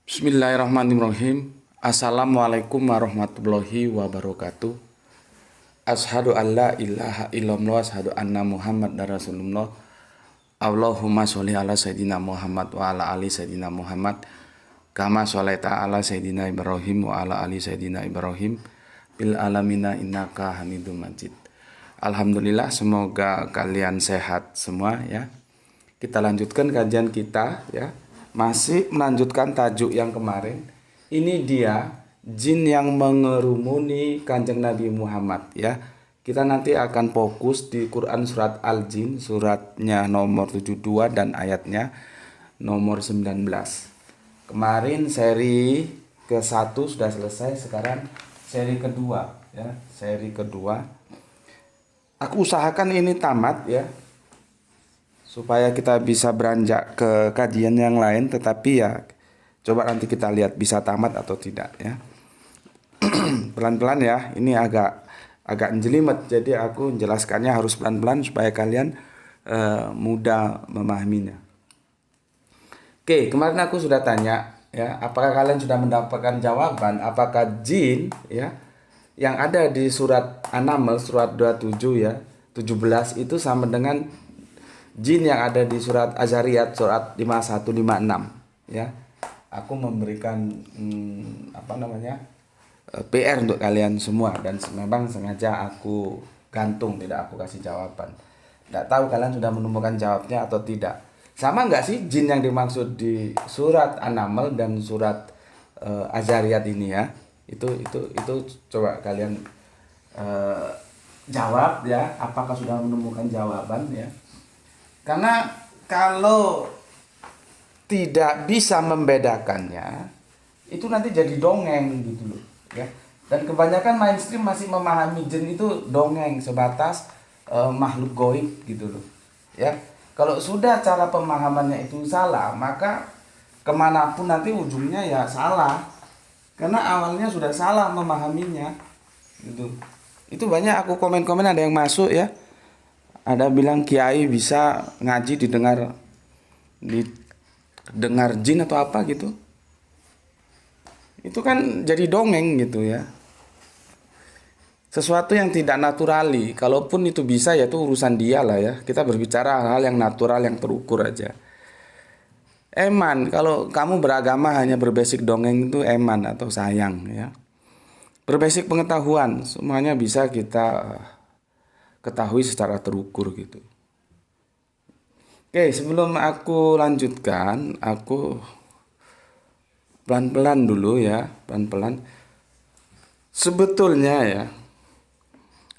Bismillahirrahmanirrahim. Assalamualaikum warahmatullahi wabarakatuh. Ashadu an la ilaha illallah, ashadu anna Muhammad dan Rasulullah. Allahumma sholli ala Sayyidina Muhammad wa ala ali Sayyidina Muhammad, kama sholaita ala Sayyidina Ibrahim wa ala ali Sayyidina Ibrahim bil alamina innaka hamidum majid. Alhamdulillah, semoga kalian sehat semua ya. Kita lanjutkan kajian kita ya. Masih melanjutkan tajuk yang kemarin. Ini dia jin yang mengerumuni Kanjeng Nabi Muhammad ya. Kita nanti akan fokus di Quran surat Al-Jin, suratnya nomor 72 dan ayatnya nomor 19. Kemarin seri ke-1 sudah selesai, sekarang seri kedua ya, seri kedua. Aku usahakan ini tamat ya, supaya kita bisa beranjak ke kajian yang lain, tetapi ya coba nanti kita lihat bisa tamat atau tidak ya. Pelan-pelan ya, ini agak jelimet, jadi aku menjelaskannya harus pelan-pelan supaya kalian mudah memahaminya. Oke, kemarin aku sudah tanya ya, apakah kalian sudah mendapatkan jawaban apakah jin ya yang ada di surat An-Naml surat 27 ya 17 itu sama dengan jin yang ada di surat Az-Zariyat surat 51-56 ya. Aku memberikan PR untuk kalian semua, dan memang sengaja aku gantung, tidak aku kasih jawaban. Tidak tahu kalian sudah menemukan jawabnya atau tidak. Sama nggak sih jin yang dimaksud di surat An-Naml dan surat Az-Zariyat ini ya? Itu coba kalian jawab ya, apakah sudah menemukan jawaban ya? Karena kalau tidak bisa membedakannya, itu nanti jadi dongeng gitu loh ya. Dan kebanyakan mainstream masih memahami jin itu dongeng, sebatas makhluk goib gitu loh ya. Kalau sudah cara pemahamannya itu salah, maka kemanapun nanti ujungnya ya salah, karena awalnya sudah salah memahaminya gitu. Itu banyak aku komen-komen, ada yang masuk ya, ada bilang kiai bisa ngaji didengar jin atau apa gitu. Itu kan jadi dongeng gitu ya. Sesuatu yang tidak naturali, kalaupun itu bisa ya itu urusan dia lah ya. Kita berbicara hal-hal yang natural, yang terukur aja. Eman, kalau kamu beragama hanya berbasic dongeng itu eman atau sayang ya. Berbasic pengetahuan, semuanya bisa kita ketahui secara terukur gitu. Oke, sebelum aku lanjutkan, aku pelan-pelan dulu ya, pelan-pelan. Sebetulnya ya,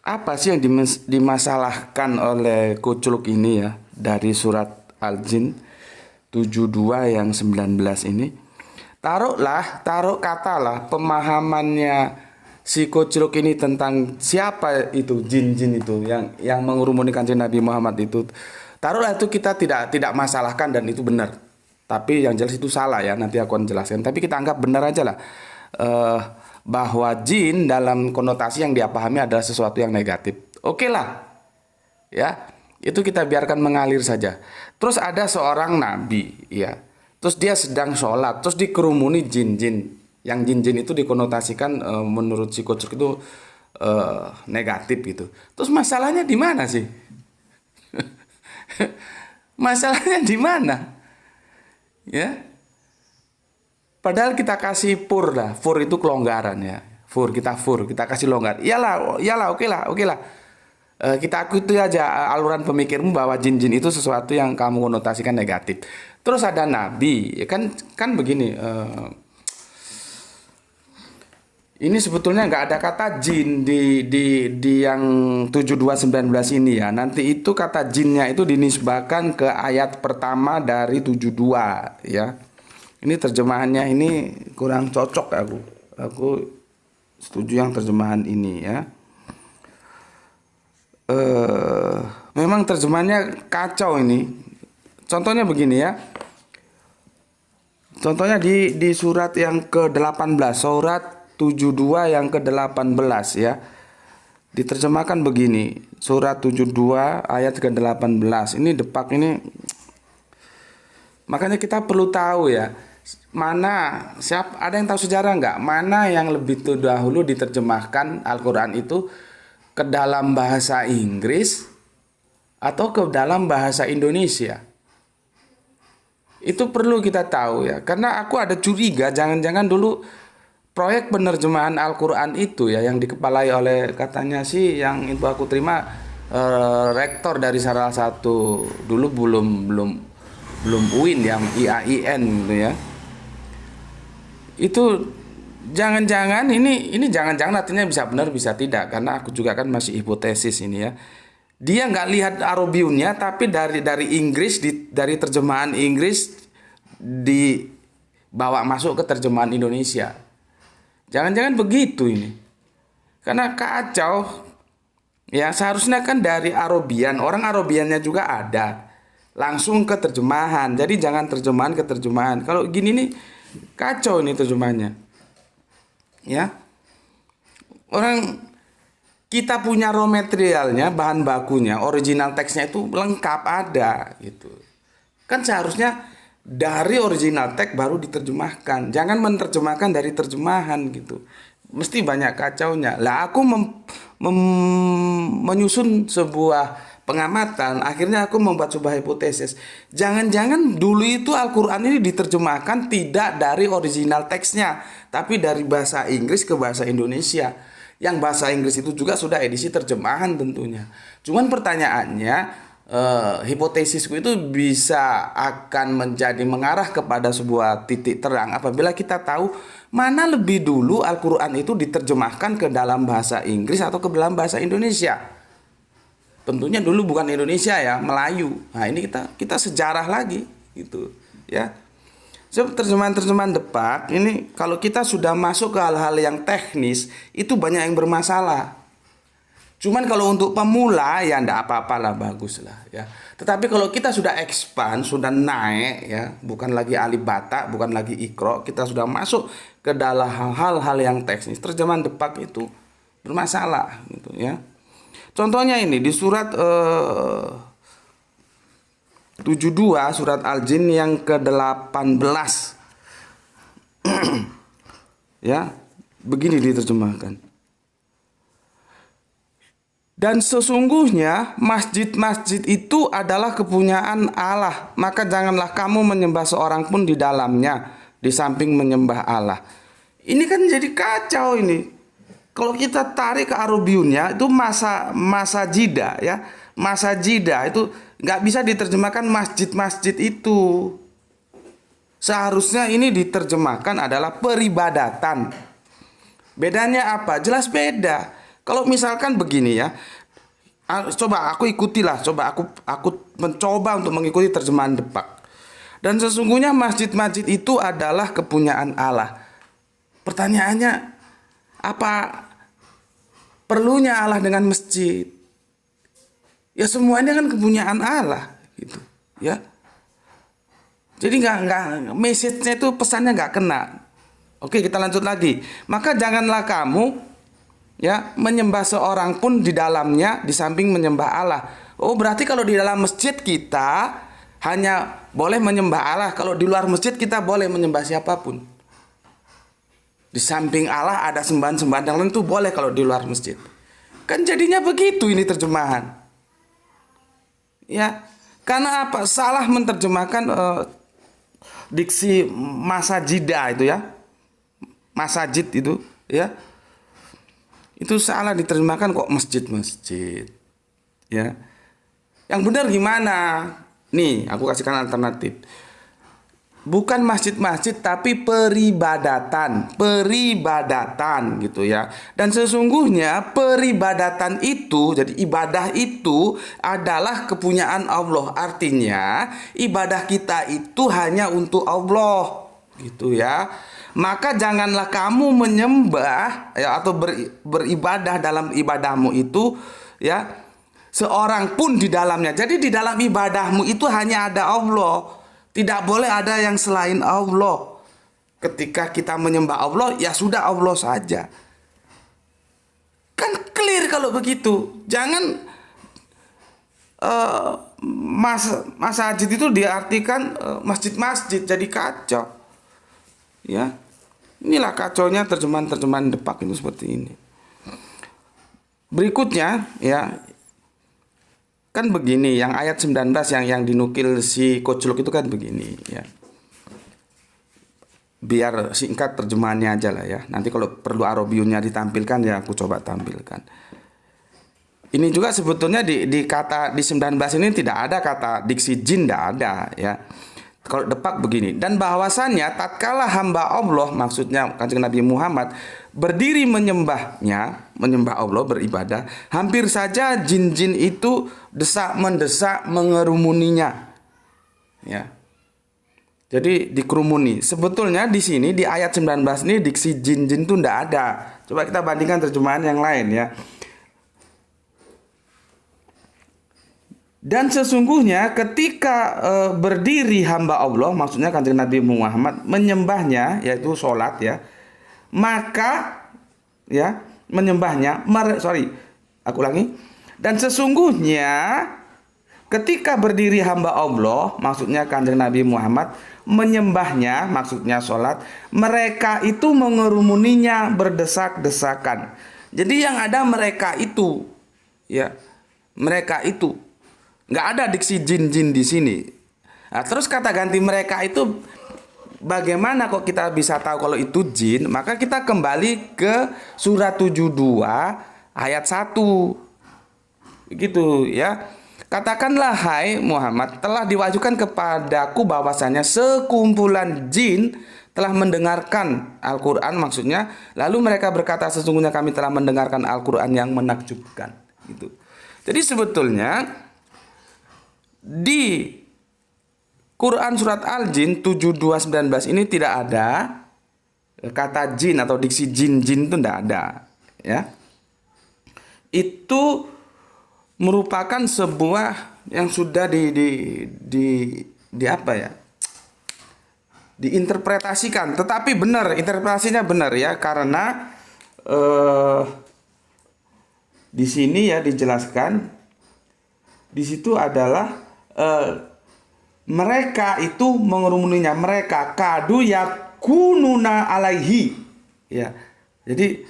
apa sih yang dimasalahkan oleh kuculuk ini ya dari surat Al-Jin 72 yang 19 ini? Taruh katalah pemahamannya si kuculuk ini tentang siapa itu jin-jin itu yang mengurumuni Kanjeng Nabi Muhammad itu. Taruhlah itu kita tidak masalahkan dan itu benar. Tapi yang jelas itu salah ya, nanti aku akan jelaskan. Tapi kita anggap benar aja lah, bahwa jin dalam konotasi yang dia pahami adalah sesuatu yang negatif. Oke lah ya, itu kita biarkan mengalir saja. Terus ada seorang nabi ya, terus dia sedang sholat, terus dikerumuni jin-jin. Yang jin-jin itu dikonotasikan menurut si Kuculuk itu negatif gitu. Terus masalahnya di mana sih? Masalahnya di mana? Ya. Padahal kita kasih fur lah. Fur itu kelonggaran ya. Kita kasih longgar. Iyalah, oke lah. Kita ikuti aja aluran pemikirmu bahwa jin-jin itu sesuatu yang kamu konotasikan negatif. Terus ada nabi, ya kan begini. Ini sebetulnya nggak ada kata jin di yang 7219 ini ya. Nanti itu kata jinnya itu dinisbahkan ke ayat pertama dari 72 ya. Ini terjemahannya ini kurang cocok aku. Aku setuju yang terjemahan ini ya. Memang terjemahannya kacau ini. Contohnya begini ya. Contohnya di surat yang ke-18, surat 72 yang ke-18 ya. Diterjemahkan begini, surat 72 ayat ke-18. Ini depak ini. Makanya kita perlu tahu ya, Ada yang tahu sejarah nggak? Mana yang lebih dahulu diterjemahkan Al-Quran itu ke dalam bahasa Inggris atau ke dalam bahasa Indonesia? Itu perlu kita tahu ya, karena aku ada curiga jangan-jangan dulu proyek penerjemahan Al-Quran itu ya yang dikepalai oleh, katanya sih yang itu aku terima, rektor dari salah satu dulu belum UIN yang IAIN gitu ya. Itu jangan-jangan ini jangan-jangan artinya bisa benar bisa tidak, karena aku juga kan masih hipotesis ini ya. Dia nggak lihat Arabiunnya, tapi dari Inggris, dari terjemahan Inggris dibawa masuk ke terjemahan Indonesia. Jangan-jangan begitu ini. Karena kacau. Ya seharusnya kan dari Arabian, orang Arabiannya juga ada. Langsung ke terjemahan. Jadi jangan terjemahan ke terjemahan. Kalau gini nih kacau ini terjemahannya. Ya. Orang kita punya raw materialnya, bahan bakunya, original teksnya itu lengkap ada gitu. Kan seharusnya dari original teks baru diterjemahkan. Jangan menerjemahkan dari terjemahan gitu. Mesti banyak kacaunya. Lah aku menyusun sebuah pengamatan, akhirnya aku membuat sebuah hipotesis. Jangan-jangan dulu itu Al-Quran ini diterjemahkan tidak dari original teksnya, tapi dari bahasa Inggris ke bahasa Indonesia. Yang bahasa Inggris itu juga sudah edisi terjemahan tentunya. Cuman pertanyaannya, hipotesisku itu bisa akan mengarah kepada sebuah titik terang apabila kita tahu mana lebih dulu Al-Quran itu diterjemahkan ke dalam bahasa Inggris atau ke dalam bahasa Indonesia. Tentunya dulu bukan Indonesia ya, Melayu. Nah ini kita sejarah lagi gitu ya. So, terjemahan-terjemahan depak ini kalau kita sudah masuk ke hal-hal yang teknis itu banyak yang bermasalah. Cuman kalau untuk pemula ya ndak apa-apalah, bagus lah ya. Tetapi kalau kita sudah expand, sudah naik ya, bukan lagi alif bata, bukan lagi iqra, kita sudah masuk ke dalam hal-hal yang teknis, terjemahan depak itu bermasalah gitu ya. Contohnya ini di surat 72 surat Al-Jin yang ke-18 ya, begini diterjemahkan. Dan sesungguhnya masjid-masjid itu adalah kepunyaan Allah, maka janganlah kamu menyembah seorang pun di dalamnya di samping menyembah Allah. Ini kan jadi kacau ini. Kalau kita tarik ke Arabiunnya itu masa jida ya. Masa jida itu nggak bisa diterjemahkan masjid-masjid itu. Seharusnya ini diterjemahkan adalah peribadatan. Bedanya apa? Jelas beda. Kalau misalkan begini ya, coba aku ikutilah, aku mencoba untuk mengikuti terjemahan depak. Dan sesungguhnya masjid-masjid itu adalah kepunyaan Allah. Pertanyaannya, apa perlunya Allah dengan masjid? Ya semuanya kan kepunyaan Allah gitu ya. Jadi nggak message-nya itu, pesannya nggak kena. Oke, kita lanjut lagi. Maka janganlah kamu ya menyembah seorang pun di dalamnya di samping menyembah Allah. Oh, berarti kalau di dalam masjid kita hanya boleh menyembah Allah, kalau di luar masjid kita boleh menyembah siapapun. Di samping Allah ada sembahan-sembahan yang lain, itu boleh kalau di luar masjid. Kan jadinya begitu ini terjemahan. Ya, karena apa? Salah menerjemahkan diksi masajida itu ya. Masajid itu ya. Itu salah diterjemahkan kok masjid-masjid. Ya. Yang benar gimana? Nih, aku kasihkan alternatif. Bukan masjid-masjid tapi peribadatan gitu ya. Dan sesungguhnya peribadatan itu, jadi ibadah itu adalah kepunyaan Allah. Artinya ibadah kita itu hanya untuk Allah gitu ya. Maka janganlah kamu menyembah ya, atau beribadah dalam ibadahmu itu ya seorang pun di dalamnya. Jadi di dalam ibadahmu itu hanya ada Allah. Tidak boleh ada yang selain Allah. Ketika kita menyembah Allah, ya sudah Allah saja. Kan clear kalau begitu. Jangan masjid itu diartikan masjid-masjid, jadi kacau. Ya, inilah kacaunya terjemahan Depak itu seperti ini. Berikutnya ya, kan begini, yang ayat 19 yang dinukil si Kocluk itu kan begini ya. Biar singkat terjemahannya aja lah ya. Nanti kalau perlu Arabiunnya ditampilkan ya aku coba tampilkan. Ini juga sebetulnya di kata di 19 ini tidak ada kata diksi jin, tidak ada ya. Kalau Depak begini, dan bahwasannya tatkala hamba Allah, maksudnya Kanjeng Nabi Muhammad, berdiri menyembah Allah, beribadah, hampir saja jin-jin itu desak-mendesak mengerumuninya. Ya. Jadi dikerumuni. Sebetulnya di sini di ayat 19 ini diksi jin-jin itu tidak ada. Coba kita bandingkan terjemahan yang lain ya. Dan sesungguhnya ketika berdiri hamba Allah, maksudnya Kanjeng Nabi Muhammad, menyembahnya, yaitu sholat ya, maka ya menyembahnya, aku ulangi. Dan sesungguhnya ketika berdiri hamba Allah, maksudnya Kanjeng Nabi Muhammad, menyembahnya, maksudnya sholat, mereka itu mengerumuninya berdesak-desakan. Jadi yang ada mereka itu, ya, mereka itu. Nggak ada diksi jin-jin di sini. Nah, terus kata ganti mereka itu bagaimana kok kita bisa tahu kalau itu jin? Maka kita kembali ke surat 72 ayat 1. Gitu ya. Katakanlah hai Muhammad, telah diwahyukan kepadaku bahwasanya sekumpulan jin telah mendengarkan Al-Quran, maksudnya. Lalu mereka berkata, sesungguhnya kami telah mendengarkan Al-Quran yang menakjubkan. Gitu. Jadi sebetulnya di Quran surat Al-Jin 72:19 ini tidak ada kata jin atau diksi jin-jin, itu tidak ada ya. Itu merupakan sebuah yang sudah di apa ya? Diinterpretasikan, tetapi benar, interpretasinya benar ya, karena di sini ya dijelaskan, di situ adalah mereka itu mengerumuninya, mereka kadu yakununa alaihi ya. Jadi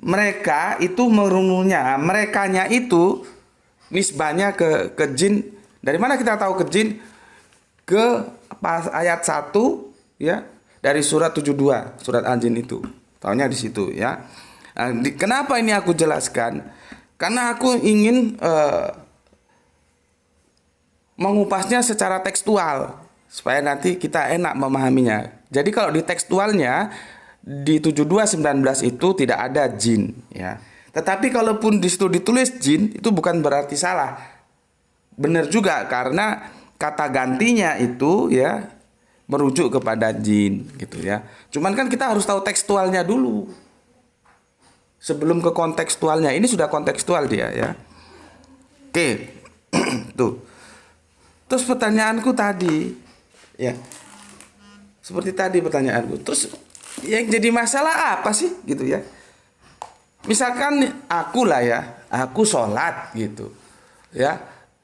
mereka itu mengerumuninya, merekanya itu nisbahnya ke jin. Dari mana kita tahu ke jin? Ke ayat 1 ya, dari surat 72 surat Al-Jin itu. Taunya di situ ya. Nah, kenapa ini aku jelaskan? Karena aku ingin mengupasnya secara tekstual supaya nanti kita enak memahaminya. Jadi kalau di tekstualnya di 72:19 itu tidak ada jin ya. Tetapi kalaupun di situ ditulis jin, itu bukan berarti salah. Benar juga, karena kata gantinya itu ya merujuk kepada jin gitu ya. Cuman kan kita harus tahu tekstualnya dulu sebelum ke kontekstualnya. Ini sudah kontekstual dia ya. Oke. Tuh. Terus pertanyaanku tadi ya, seperti tadi pertanyaanku, terus yang jadi masalah apa sih gitu ya? Misalkan aku lah ya, aku sholat gitu ya,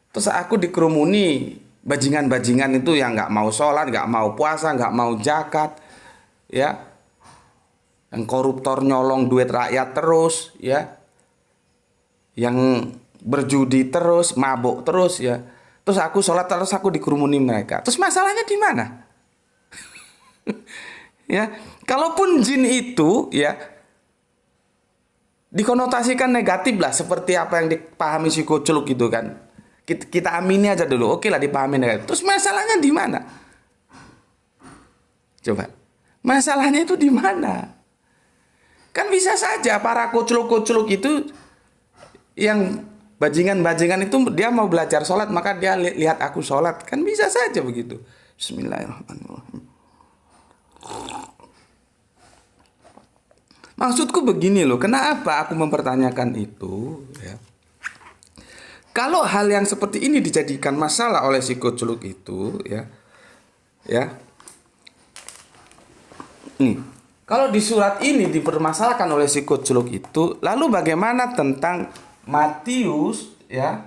terus aku dikerumuni bajingan-bajingan itu yang nggak mau sholat, nggak mau puasa, nggak mau zakat ya, yang koruptor nyolong duit rakyat terus ya, yang berjudi terus, mabuk terus ya. Terus aku sholat, terus aku dikerumuni mereka. Terus masalahnya di mana? Ya, kalaupun jin itu ya dikonotasikan negatif lah, seperti apa yang dipahami si Kocluk gitu kan. Kita amini aja dulu, oke lah dipahami negatif. Terus masalahnya di mana? Coba, masalahnya itu di mana? Kan bisa saja para Kocluk-Kocluk itu yang bajingan-bajingan itu dia mau belajar sholat, maka dia lihat aku sholat, kan bisa saja begitu. Bismillahirrahmanirrahim. Maksudku begini loh, kenapa aku mempertanyakan itu ya? Kalau hal yang seperti ini dijadikan masalah oleh si Kocluk itu ya, nih, kalau di surat ini dipermasalahkan oleh si Kocluk itu, lalu bagaimana tentang Matius ya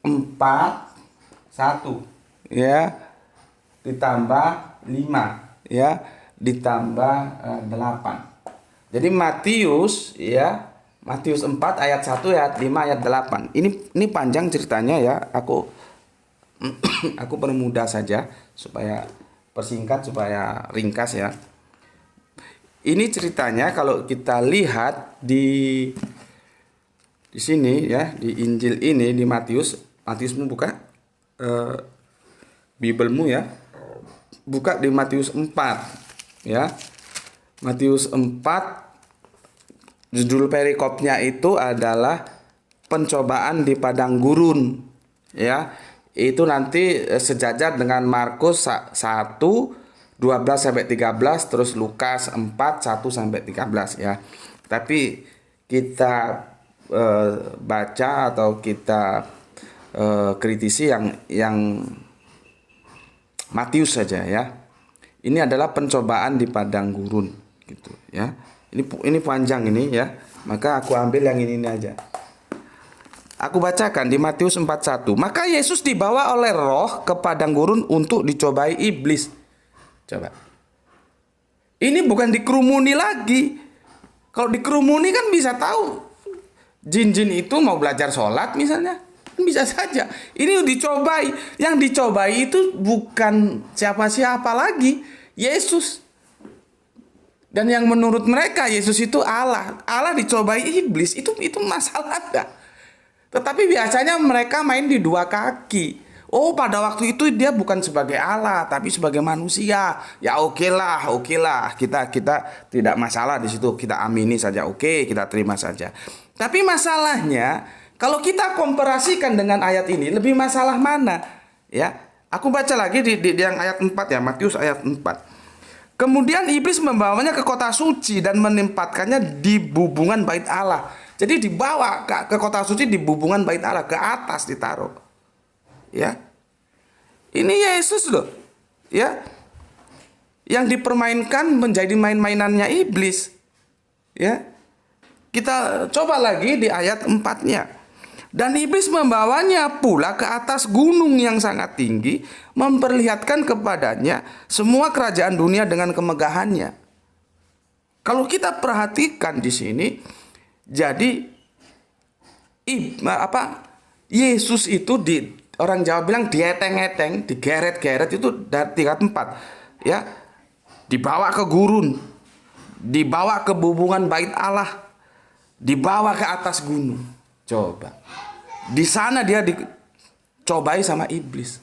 4:1 ya ditambah 5 ya ditambah 8. Jadi Matius ya, Matius 4 ayat 1 ayat 5 ayat 8. Ini panjang ceritanya ya. Aku aku permudah saja supaya persingkat, supaya ringkas ya. Ini ceritanya kalau kita lihat di sini ya, di Injil ini, di Matiusmu buka Bibelmu ya. Buka di Matius 4 ya. Matius 4, judul perikopnya itu adalah pencobaan di padang gurun ya. Itu nanti sejajar dengan Markus 1 12 sampai 13, terus Lukas 4 1 sampai 13 ya. Tapi kita baca atau kita kritisi yang Matius saja ya. Ini adalah pencobaan di padang gurun gitu ya. Ini panjang ini ya. Maka aku ambil yang ini aja. Aku bacakan di Matius 4:1. Maka Yesus dibawa oleh Roh ke padang gurun untuk dicobai iblis. Coba. Ini bukan dikerumuni lagi. Kalau dikerumuni kan bisa tahu. Jin-jin itu mau belajar sholat misalnya. Bisa saja. Ini dicobai. Yang dicobai itu bukan siapa-siapa lagi. Yesus. Dan yang menurut mereka Yesus itu Allah. Allah dicobai iblis. Itu masalah ada. Tetapi biasanya mereka main di dua kaki. Oh, pada waktu itu dia bukan sebagai Allah, tapi sebagai manusia. Ya oke lah. Kita tidak masalah di situ. Kita amini saja. Oke, kita terima saja. Tapi masalahnya, kalau kita komparasikan dengan ayat ini, lebih masalah mana? Ya, aku baca lagi di yang ayat 4 ya, Matius ayat 4. Kemudian iblis membawanya ke kota suci dan menempatkannya di bubungan bait Allah. Jadi dibawa ke kota suci di bubungan bait Allah, ke atas ditaruh. Ya. Ini Yesus loh. Ya. Yang dipermainkan menjadi main-mainannya iblis. Ya. Kita coba lagi di ayat 4-nya. Dan iblis membawanya pula ke atas gunung yang sangat tinggi, memperlihatkan kepadanya semua kerajaan dunia dengan kemegahannya. Kalau kita perhatikan di sini, jadi Yesus itu orang Jawa bilang dieteng-eteng, digeret-geret itu dari tingkat 4 ya. Dibawa ke gurun, dibawa ke bubungan bait Allah, dibawa ke atas gunung. Coba. Di sana dia dicobai sama iblis.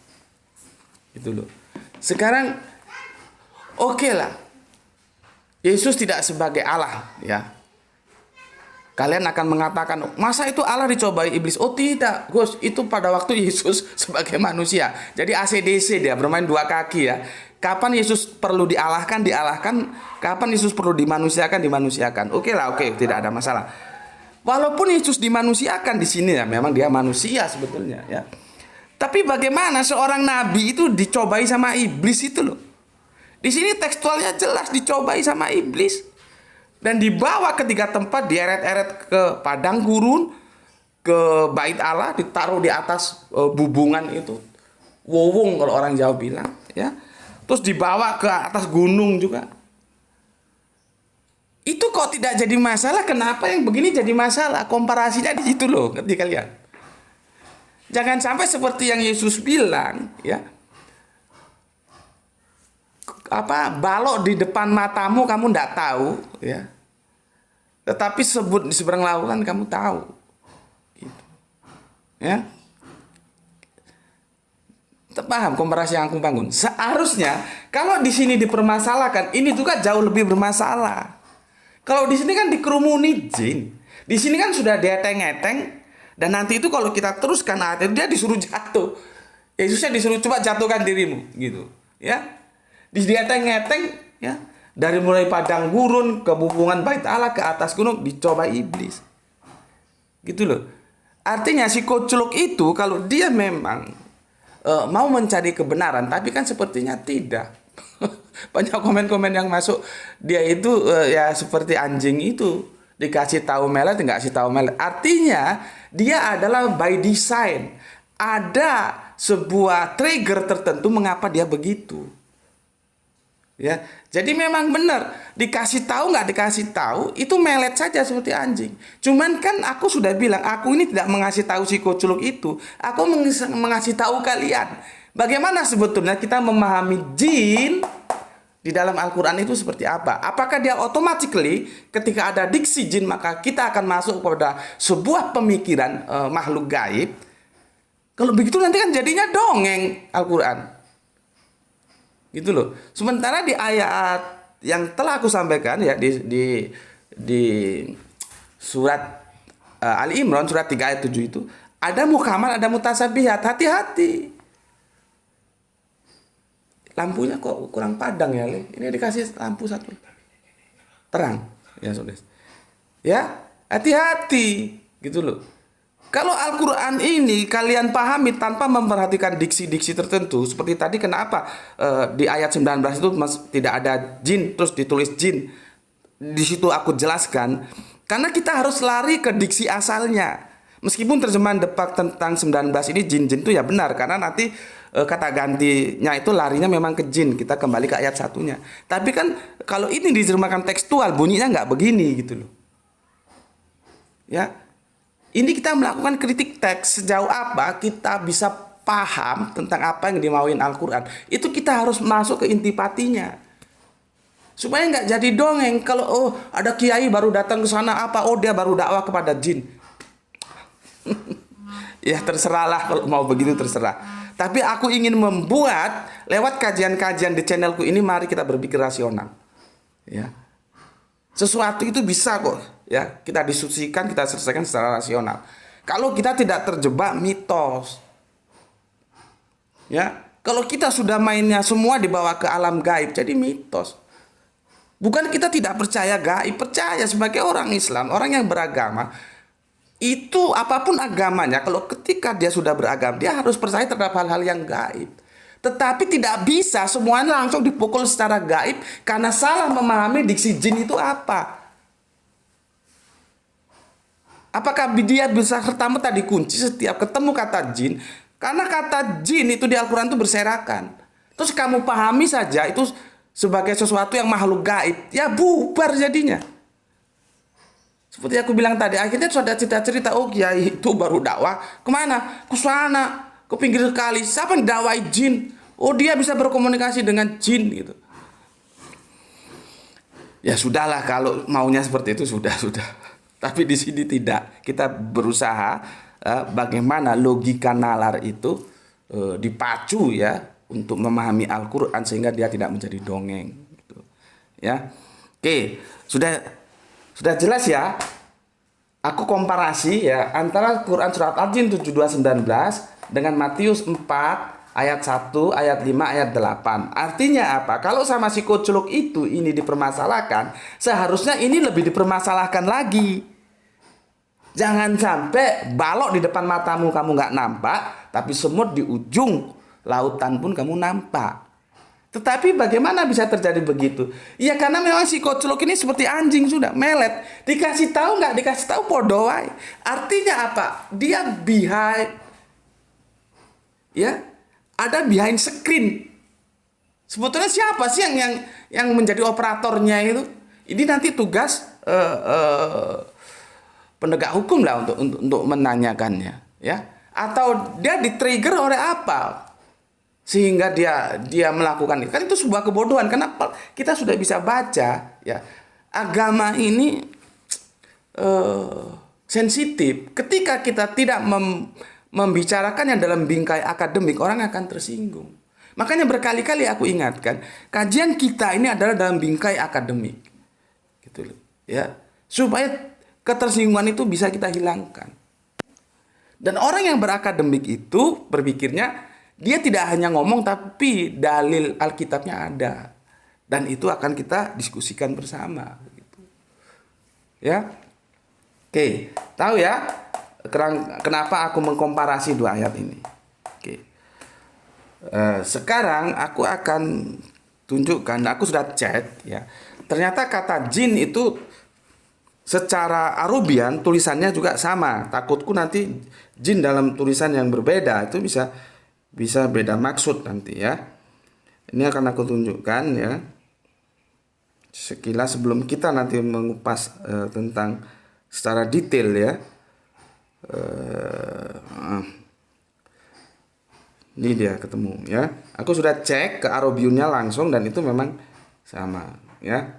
Itu loh. Sekarang oke lah. Yesus tidak sebagai Allah ya. Kalian akan mengatakan, masa itu Allah dicobai iblis? Oh tidak, Gus, itu pada waktu Yesus sebagai manusia. Jadi ACDC dia, bermain dua kaki ya. Kapan Yesus perlu dialahkan, kapan Yesus perlu dimanusiakan. Oke lah, tidak ada masalah. Walaupun Yesus dimanusiakan di sini ya, memang dia manusia sebetulnya ya. Tapi bagaimana seorang nabi itu dicobai sama iblis itu loh. Di sini tekstualnya jelas dicobai sama iblis. Dan dibawa ke 3 tempat, dieret-eret ke padang gurun, ke bait Allah, ditaruh di atas bubungan itu. Wowong kalau orang Jawa bilang, ya. Terus dibawa ke atas gunung juga. Itu kok tidak jadi masalah? Kenapa yang begini jadi masalah? Komparasinya di situ loh, ngerti kalian? Jangan sampai seperti yang Yesus bilang, ya. Balok di depan matamu kamu tidak tahu ya, tetapi sebut di seberang lautan kamu tahu gitu. Ya, paham komparasi yang aku bangun? Seharusnya kalau di sini dipermasalahkan, ini juga jauh lebih bermasalah. Kalau di sini kan dikerumuni jin, di sini kan sudah dieteng-eteng, dan nanti itu kalau kita teruskan dia disuruh jatuh. Yesusnya disuruh coba jatuhkan dirimu gitu ya. Dieteng-eteng ya, dari mulai padang gurun ke bubungan bait Allah, ke atas gunung, dicoba iblis. Gitu loh. Artinya si koclok itu kalau dia memang mau mencari kebenaran, tapi kan sepertinya tidak. Banyak komen-komen yang masuk, dia itu ya seperti anjing itu, dikasih tahu melet, nggak kasih tahu melet. Artinya dia adalah by design. Ada sebuah trigger tertentu mengapa dia begitu. Ya, jadi memang benar dikasih tahu nggak dikasih tahu itu melet saja seperti anjing. Cuman kan aku sudah bilang aku ini tidak mengasih tahu si Koculuk itu, aku mengasih tahu kalian bagaimana sebetulnya kita memahami jin di dalam Al-Quran itu seperti apa. Apakah dia automatically ketika ada diksi jin maka kita akan masuk pada sebuah pemikiran makhluk gaib. Kalau begitu nanti kan jadinya dongeng Al-Quran. Gitu loh. Sementara di ayat yang telah aku sampaikan ya di surat Ali Imran surat 3 ayat 7 itu ada muhkamat, ada mutasabihat. Hati-hati. Lampunya kok kurang padang ya, Le. Ini dikasih lampu satu. Terang. Ya, Saudara. Ya, hati-hati. Gitu loh. Kalau Al-Quran ini kalian pahami tanpa memperhatikan diksi-diksi tertentu, seperti tadi kenapa di ayat 19 itu tidak ada jin, terus ditulis jin. Di situ aku jelaskan, karena kita harus lari ke diksi asalnya. Meskipun terjemahan depak tentang 19 ini jin-jin itu ya benar, karena nanti kata gantinya itu larinya memang ke jin. Kita kembali ke ayat satunya. Tapi kan kalau ini diterjemahkan tekstual, bunyinya nggak begini gitu loh. Ya. Ini kita melakukan kritik teks sejauh apa kita bisa paham tentang apa yang dimauin Al-Quran. Itu kita harus masuk ke intipatinya. Supaya nggak jadi dongeng. Kalau ada kiai baru datang ke sana apa? Dia baru dakwah kepada jin. Ya terserahlah kalau mau begitu terserah. Tapi aku ingin membuat lewat kajian-kajian di channelku ini mari kita berpikir rasional. Ya. Sesuatu itu bisa kok ya kita diskusikan, kita selesaikan secara rasional. Kalau kita tidak terjebak mitos. Ya, kalau kita sudah mainnya semua dibawa ke alam gaib jadi mitos. Bukan kita tidak percaya gaib, percaya sebagai orang Islam, orang yang beragama. Itu apapun agamanya, kalau ketika dia sudah beragama, dia harus percaya terhadap hal-hal yang gaib. Tetapi tidak bisa semuanya langsung dipukul secara gaib karena salah memahami diksi jin itu apa. Apakah dia bisa serta-merta dikunci setiap ketemu kata jin? Karena kata jin itu di Al-Quran itu berserakan. Terus kamu pahami saja itu sebagai sesuatu yang makhluk gaib. Ya bubar jadinya. Seperti aku bilang tadi, akhirnya sudah cerita-cerita, kiai itu baru dakwah. Kemana? Ke sana. Ke pinggir kali, siapa yang dakwai jin? Dia bisa berkomunikasi dengan jin gitu. Ya sudahlah kalau maunya seperti itu sudah. Tapi di sini tidak. Kita berusaha bagaimana logika nalar itu dipacu ya untuk memahami Al-Qur'an sehingga dia tidak menjadi dongeng gitu. Ya. Oke, sudah jelas ya. Aku komparasi ya antara Quran surat Al-Jin 72:19 dengan Matius 4 ayat 1, ayat 5, ayat 8. Artinya apa? Kalau sama si Koculuk itu ini dipermasalahkan, seharusnya ini lebih dipermasalahkan lagi. Jangan sampai balok di depan matamu kamu nggak nampak, tapi semut di ujung lautan pun kamu nampak. Tetapi bagaimana bisa terjadi begitu? Ya karena memang si Koculuk ini seperti anjing sudah melet. Dikasih tahu nggak dikasih tahu podoai. Artinya apa? Dia behind, ya ada behind screen. Sebetulnya siapa sih yang menjadi operatornya itu? Ini nanti tugas penegak hukum lah untuk menanyakannya, ya. Atau dia di-trigger oleh apa? Sehingga dia melakukan itu. Kan itu sebuah kebodohan. Kenapa? Kita sudah bisa baca ya. Agama ini sensitif. Ketika kita tidak membicarakannya dalam bingkai akademik, orang akan tersinggung. Makanya berkali-kali aku ingatkan, kajian kita ini adalah dalam bingkai akademik. Gitu loh, ya. Supaya ketersinggungan itu bisa kita hilangkan. Dan orang yang berakademik itu berpikirnya dia tidak hanya ngomong tapi dalil Alkitabnya ada. Dan itu akan kita diskusikan bersama gitu. Ya. Oke, tahu ya kenapa aku mengkomparasi dua ayat ini. Oke. Sekarang aku akan tunjukkan, aku sudah cek ya. Ternyata kata jin itu secara Arabian tulisannya juga sama. Takutku nanti jin dalam tulisan yang berbeda itu bisa beda maksud nanti ya. Ini akan aku tunjukkan ya. sekilas sebelum kita nanti mengupas tentang secara detail ya. Ini dia ketemu ya. Aku sudah cek ke Arobiunnya langsung dan itu memang sama ya.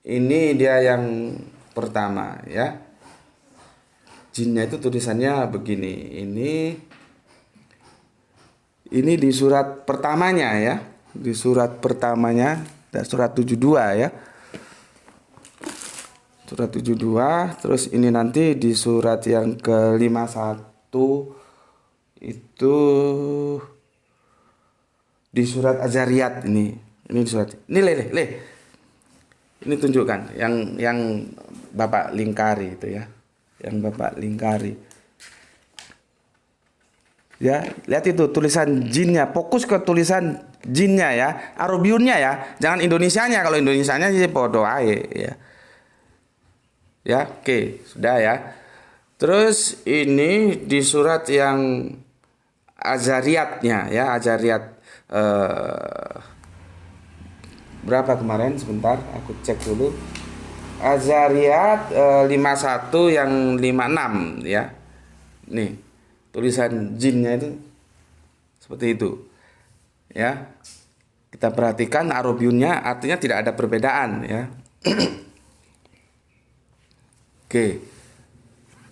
Ini dia yang pertama ya. Jinnya itu tulisannya begini. Ini di surat pertamanya ya. Di surat pertamanya, surat 72 ya. Surat 72, terus ini nanti di surat yang ke-51 itu di surat Az-Zariyat ini. Ini di surat. Ini le. Ini tunjukkan yang Bapak lingkari itu ya. Yang Bapak lingkari. Ya, lihat itu tulisan jinnya, fokus ke tulisan jinnya ya, Arobiunnya ya, jangan Indonesianya. Kalau Indonesianya sih podo ae ya. Ya, oke, sudah ya. Terus ini di surat yang Az-Zariyatnya ya, Az-Zariyat berapa kemarin? Sebentar, aku cek dulu. Az-Zariyat 51 yang 56 ya. Nih. Tulisan jinnya itu seperti itu ya. Kita perhatikan Arobiunnya artinya tidak ada perbedaan ya. Oke.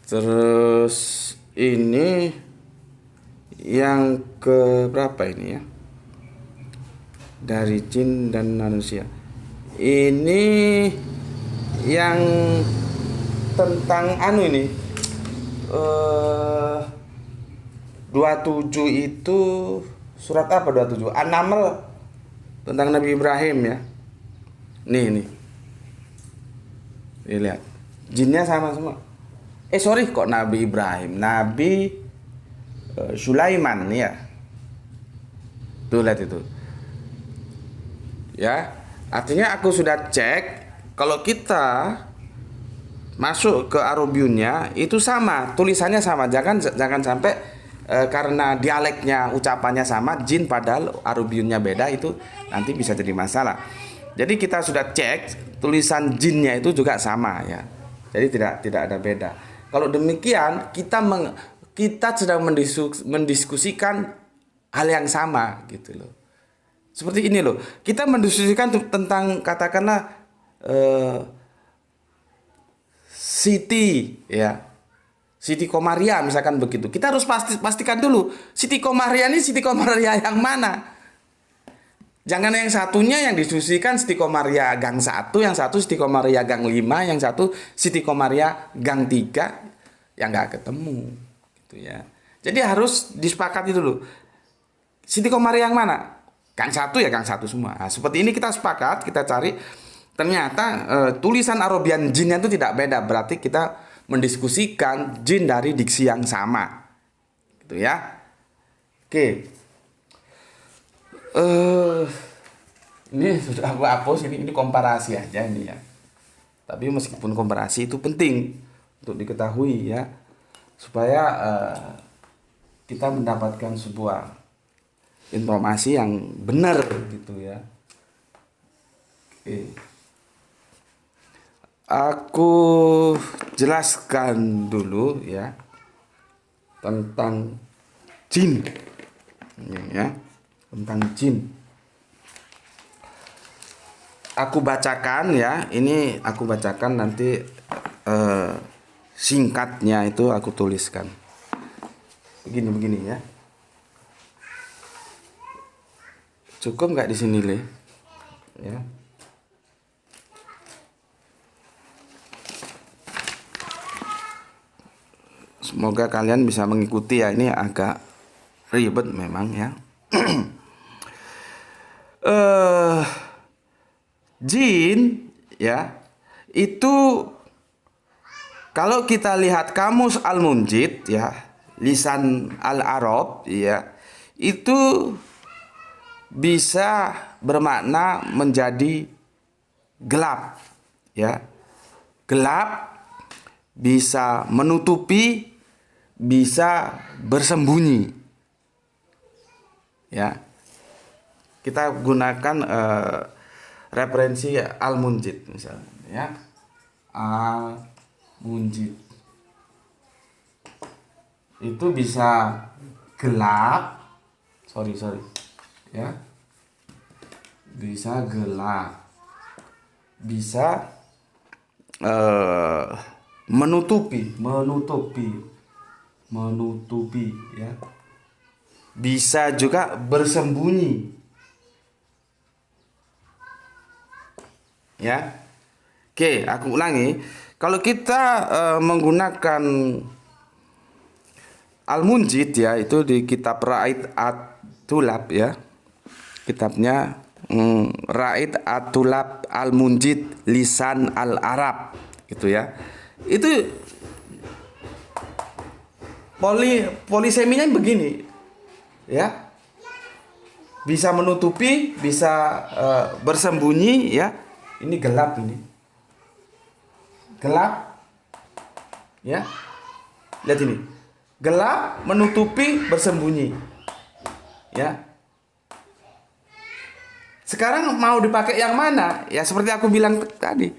Terus ini yang ke berapa ini ya? Dari jin dan manusia. Ini yang tentang ini 27 itu surat apa 27? An-Naml tentang Nabi Ibrahim ya. Nih. Lihat. Jinnya sama semua. Sorry kok Nabi Ibrahim, Nabi Sulaiman ya. Tuh lihat itu. Ya, artinya aku sudah cek kalau kita masuk ke Arobiunnya itu sama, tulisannya sama. Jangan sampai karena dialeknya, ucapannya sama, jin padahal Arobiunnya beda, itu nanti bisa jadi masalah. Jadi kita sudah cek tulisan jinnya itu juga sama ya. Jadi tidak ada beda. Kalau demikian kita sedang mendiskusikan hal yang sama gitu loh. Seperti ini loh. Kita mendiskusikan tentang katakanlah Siti ya. Siti Komaria misalkan begitu. Kita harus pastikan dulu Siti Komaria ini Siti Komaria yang mana. Jangan yang satunya yang diskusikan Siti Komaria gang 1, yang satu Siti Komaria gang 5, yang satu Siti Komaria gang 3, yang nggak ketemu gitu ya. Jadi harus disepakati dulu Siti Komaria yang mana. Gang 1 ya gang 1 semua. Nah, seperti ini kita sepakat, kita cari. Ternyata tulisan Arobian jinnya itu tidak beda. Berarti kita mendiskusikan jin dari diksi yang sama gitu ya. Oke. Ini sudah aku hapus, ini komparasi aja ini ya. Tapi meskipun komparasi itu penting untuk diketahui ya, supaya kita mendapatkan sebuah informasi yang benar gitu ya. Oke. Aku jelaskan dulu ya tentang jin ya, tentang jin. Aku bacakan ya, ini aku bacakan nanti singkatnya itu aku tuliskan. Begini ya. Cukup nggak di sini Le? Ya. Semoga kalian bisa mengikuti ya, ini agak ribet memang ya. Jin ya, itu kalau kita lihat kamus Al-Munjid ya, lisan Al-Arab ya, itu bisa bermakna menjadi gelap ya. Gelap bisa menutupi, bisa bersembunyi ya. Kita gunakan referensi Al-Munjid misalnya ya. Al-Munjid itu bisa gelap, sorry ya, bisa gelap, bisa menutupi ya, bisa juga bersembunyi ya. Oke, aku ulangi. Kalau kita menggunakan Al-Munjid ya, itu di kitab Ra'id At-Tulab ya. Kitabnya Ra'id At-Tulab Al-Munjid Lisan Al-Arab gitu ya. Itu poliseminya begini ya. Bisa menutupi, bisa bersembunyi ya. Ini gelap ini. Gelap ya. Lihat ini. Gelap, menutupi, bersembunyi. Ya. Sekarang mau dipakai yang mana? Ya seperti aku bilang tadi.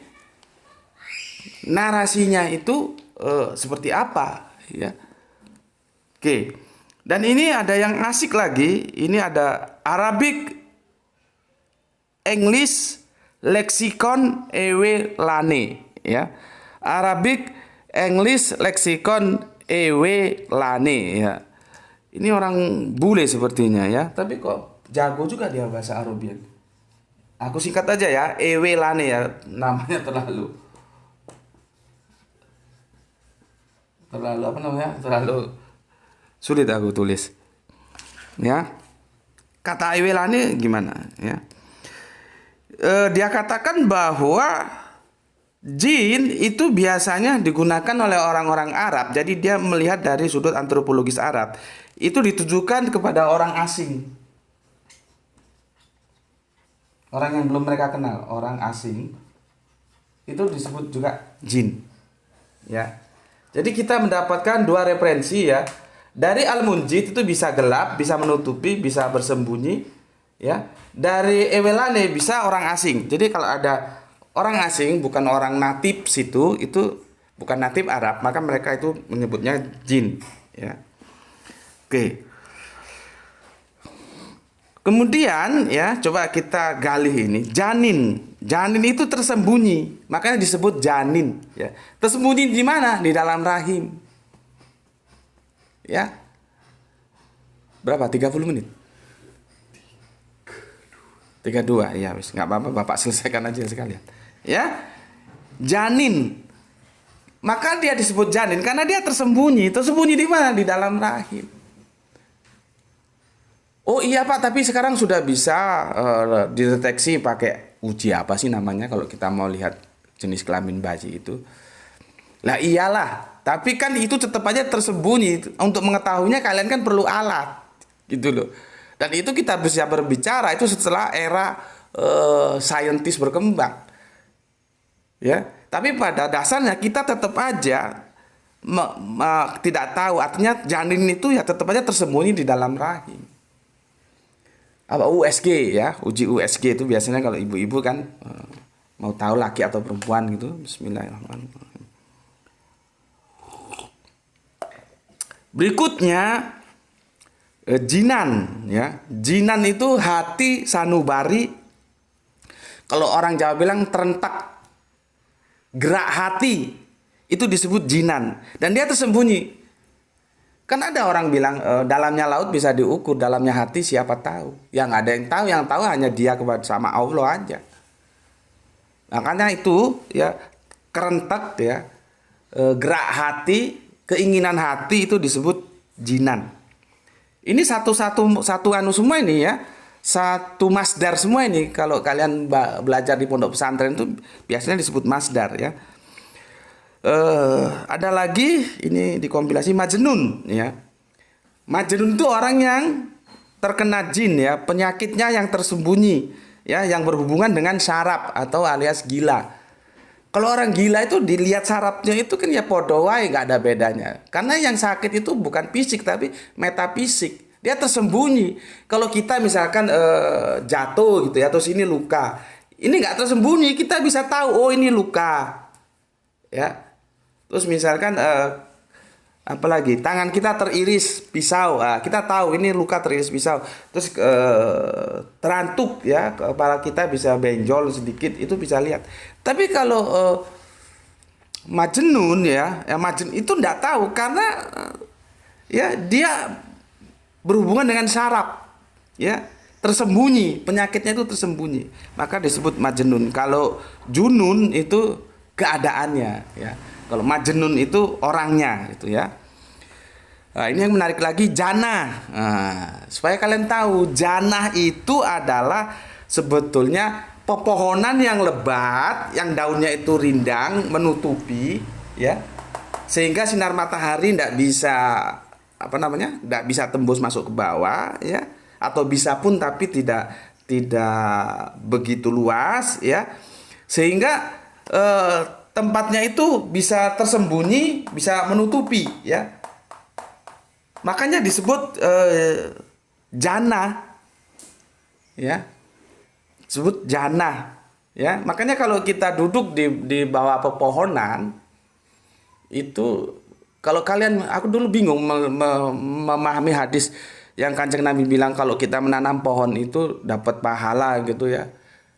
Narasinya itu seperti apa? Ya. Oke. Dan ini ada yang asik lagi. Ini ada Arabic English Lexicon Ewe Lane. Ya. Arabic English Lexicon Ewe Lane ya. Ini orang bule sepertinya ya, tapi kok jago juga dia bahasa Arabian. Aku singkat aja ya, Ewe Lane ya, namanya terlalu apa namanya? Terlalu sulit aku tulis. Ya. Kata Ewe Lane gimana ya? Dia katakan bahwa jin itu biasanya digunakan oleh orang-orang Arab. Jadi dia melihat dari sudut antropologis Arab. Itu ditujukan kepada orang asing. Orang yang belum mereka kenal, orang asing. Itu disebut juga jin. Ya. Jadi kita mendapatkan dua referensi ya. Dari Al-Munjid itu bisa gelap, bisa menutupi, bisa bersembunyi, ya. Dari Ewelane bisa orang asing. Jadi kalau ada orang asing, bukan orang natif situ, itu bukan natif Arab, maka mereka itu menyebutnya jin ya. Oke. Kemudian ya, coba kita gali ini. Janin itu tersembunyi, makanya disebut janin ya. Tersembunyi di mana? Di dalam rahim. Ya. Berapa? 30 menit. 32 ya, wis nggak apa-apa, Bapak selesaikan aja sekalian. Ya, janin. Maka dia disebut janin karena dia tersembunyi. Tersembunyi di mana? Di dalam rahim. Oh iya Pak, tapi sekarang sudah bisa dideteksi pakai uji apa sih namanya kalau kita mau lihat jenis kelamin bayi itu. Lah iyalah, tapi kan itu tetap aja tersembunyi. Untuk mengetahuinya kalian kan perlu alat, gitu loh. Dan itu kita bisa berbicara itu setelah era saintis berkembang. Ya, tapi pada dasarnya kita tetap aja tidak tahu. Artinya janin itu ya tetap aja tersembunyi di dalam rahim. Apa USG ya, uji USG itu biasanya kalau ibu-ibu kan mau tahu laki atau perempuan gitu. Bismillahirrahmanirrahim. Berikutnya jinan ya. Jinan itu hati sanubari. Kalau orang Jawa bilang terentak, gerak hati, itu disebut jinan. Dan dia tersembunyi. Kan ada orang bilang dalamnya laut bisa diukur, dalamnya hati siapa tahu. Yang ada yang tahu hanya dia kepada sama Allah aja. Makanya itu ya kerentak ya, gerak hati, keinginan hati itu disebut jinan. Ini satu anu semua ini ya, satu masdar semua ini. Kalau kalian belajar di pondok pesantren itu biasanya disebut masdar ya. Ada lagi ini dikompilasi Majnun ya. Majnun itu orang yang terkena jin ya, penyakitnya yang tersembunyi ya, yang berhubungan dengan syaraf atau alias gila. Kalau orang gila itu dilihat sarafnya itu kan ya podo wae, nggak ada bedanya. Karena yang sakit itu bukan fisik tapi metafisik. Dia tersembunyi. Kalau kita misalkan jatuh gitu ya, terus ini luka, Ini nggak tersembunyi, kita bisa tahu, oh ini luka. Ya. Terus misalkan apalagi tangan kita teriris pisau, kita tahu ini luka teriris pisau. Terus terantuk ya, kepala kita bisa benjol sedikit, itu bisa lihat. Tapi kalau majnun ya majnun itu enggak tahu karena ya dia berhubungan dengan syaraf ya, tersembunyi, penyakitnya itu tersembunyi, maka disebut majnun. Kalau junun itu keadaannya ya, kalau majnun itu orangnya itu ya. Nah, ini yang menarik lagi, janah. Nah, supaya kalian tahu, janah itu adalah sebetulnya pepohonan yang lebat, yang daunnya itu rindang, menutupi, ya, sehingga sinar matahari tidak bisa tidak bisa tembus masuk ke bawah, ya, atau bisa pun tapi tidak begitu luas, ya, sehingga tempatnya itu bisa tersembunyi, bisa menutupi, ya. Makanya disebut janah, ya, disebut janah, ya. Makanya kalau kita duduk di bawah pepohonan itu, kalau kalian, aku dulu bingung memahami hadis yang Kanjeng Nabi bilang kalau kita menanam pohon itu dapat pahala gitu ya.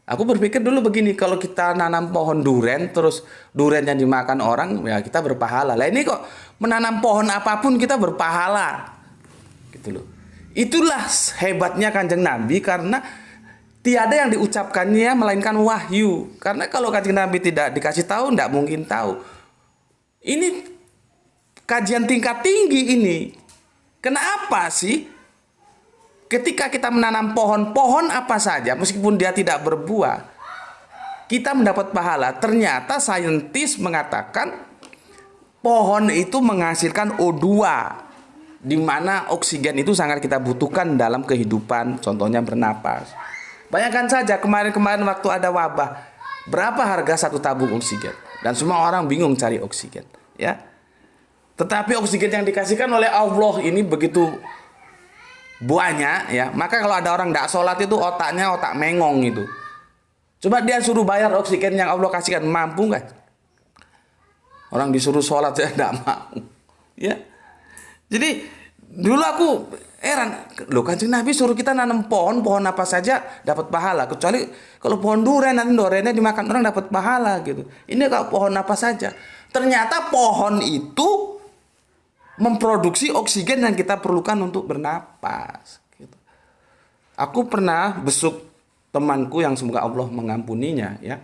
Aku berpikir dulu begini, kalau kita nanam pohon duren, terus duren yang dimakan orang, ya kita berpahala. Lah ini kok menanam pohon apapun kita berpahala, gitu loh. Itulah hebatnya Kanjeng Nabi, karena tiada yang diucapkannya melainkan wahyu. Karena kalau Kanjeng Nabi tidak dikasih tahu, tidak mungkin tahu. Ini kajian tingkat tinggi ini. Kenapa sih? Ketika kita menanam pohon apa saja, meskipun dia tidak berbuah, kita mendapat pahala. Ternyata saintis mengatakan pohon itu menghasilkan O2, di mana oksigen itu sangat kita butuhkan dalam kehidupan, contohnya bernapas. Bayangkan saja kemarin-kemarin waktu ada wabah, berapa harga satu tabung oksigen? Dan semua orang bingung cari oksigen, ya. Tetapi oksigen yang dikasihkan oleh Allah ini begitu banyak, ya. Maka kalau ada orang tidak sholat itu otaknya otak mengong itu. Coba dia suruh bayar oksigen yang Allah kasihkan, mampu nggak? Orang disuruh sholat saya tidak mau, ya. Jadi dulu aku heran, loh Kanjeng Nabi suruh kita nanam pohon apa saja dapat pahala, kecuali kalau pohon duren, nanti durennya dimakan orang dapat pahala gitu. Ini kalau pohon apa saja, ternyata pohon itu memproduksi oksigen yang kita perlukan untuk bernapas, gitu. Aku pernah besuk temanku yang semoga Allah mengampuninya, ya.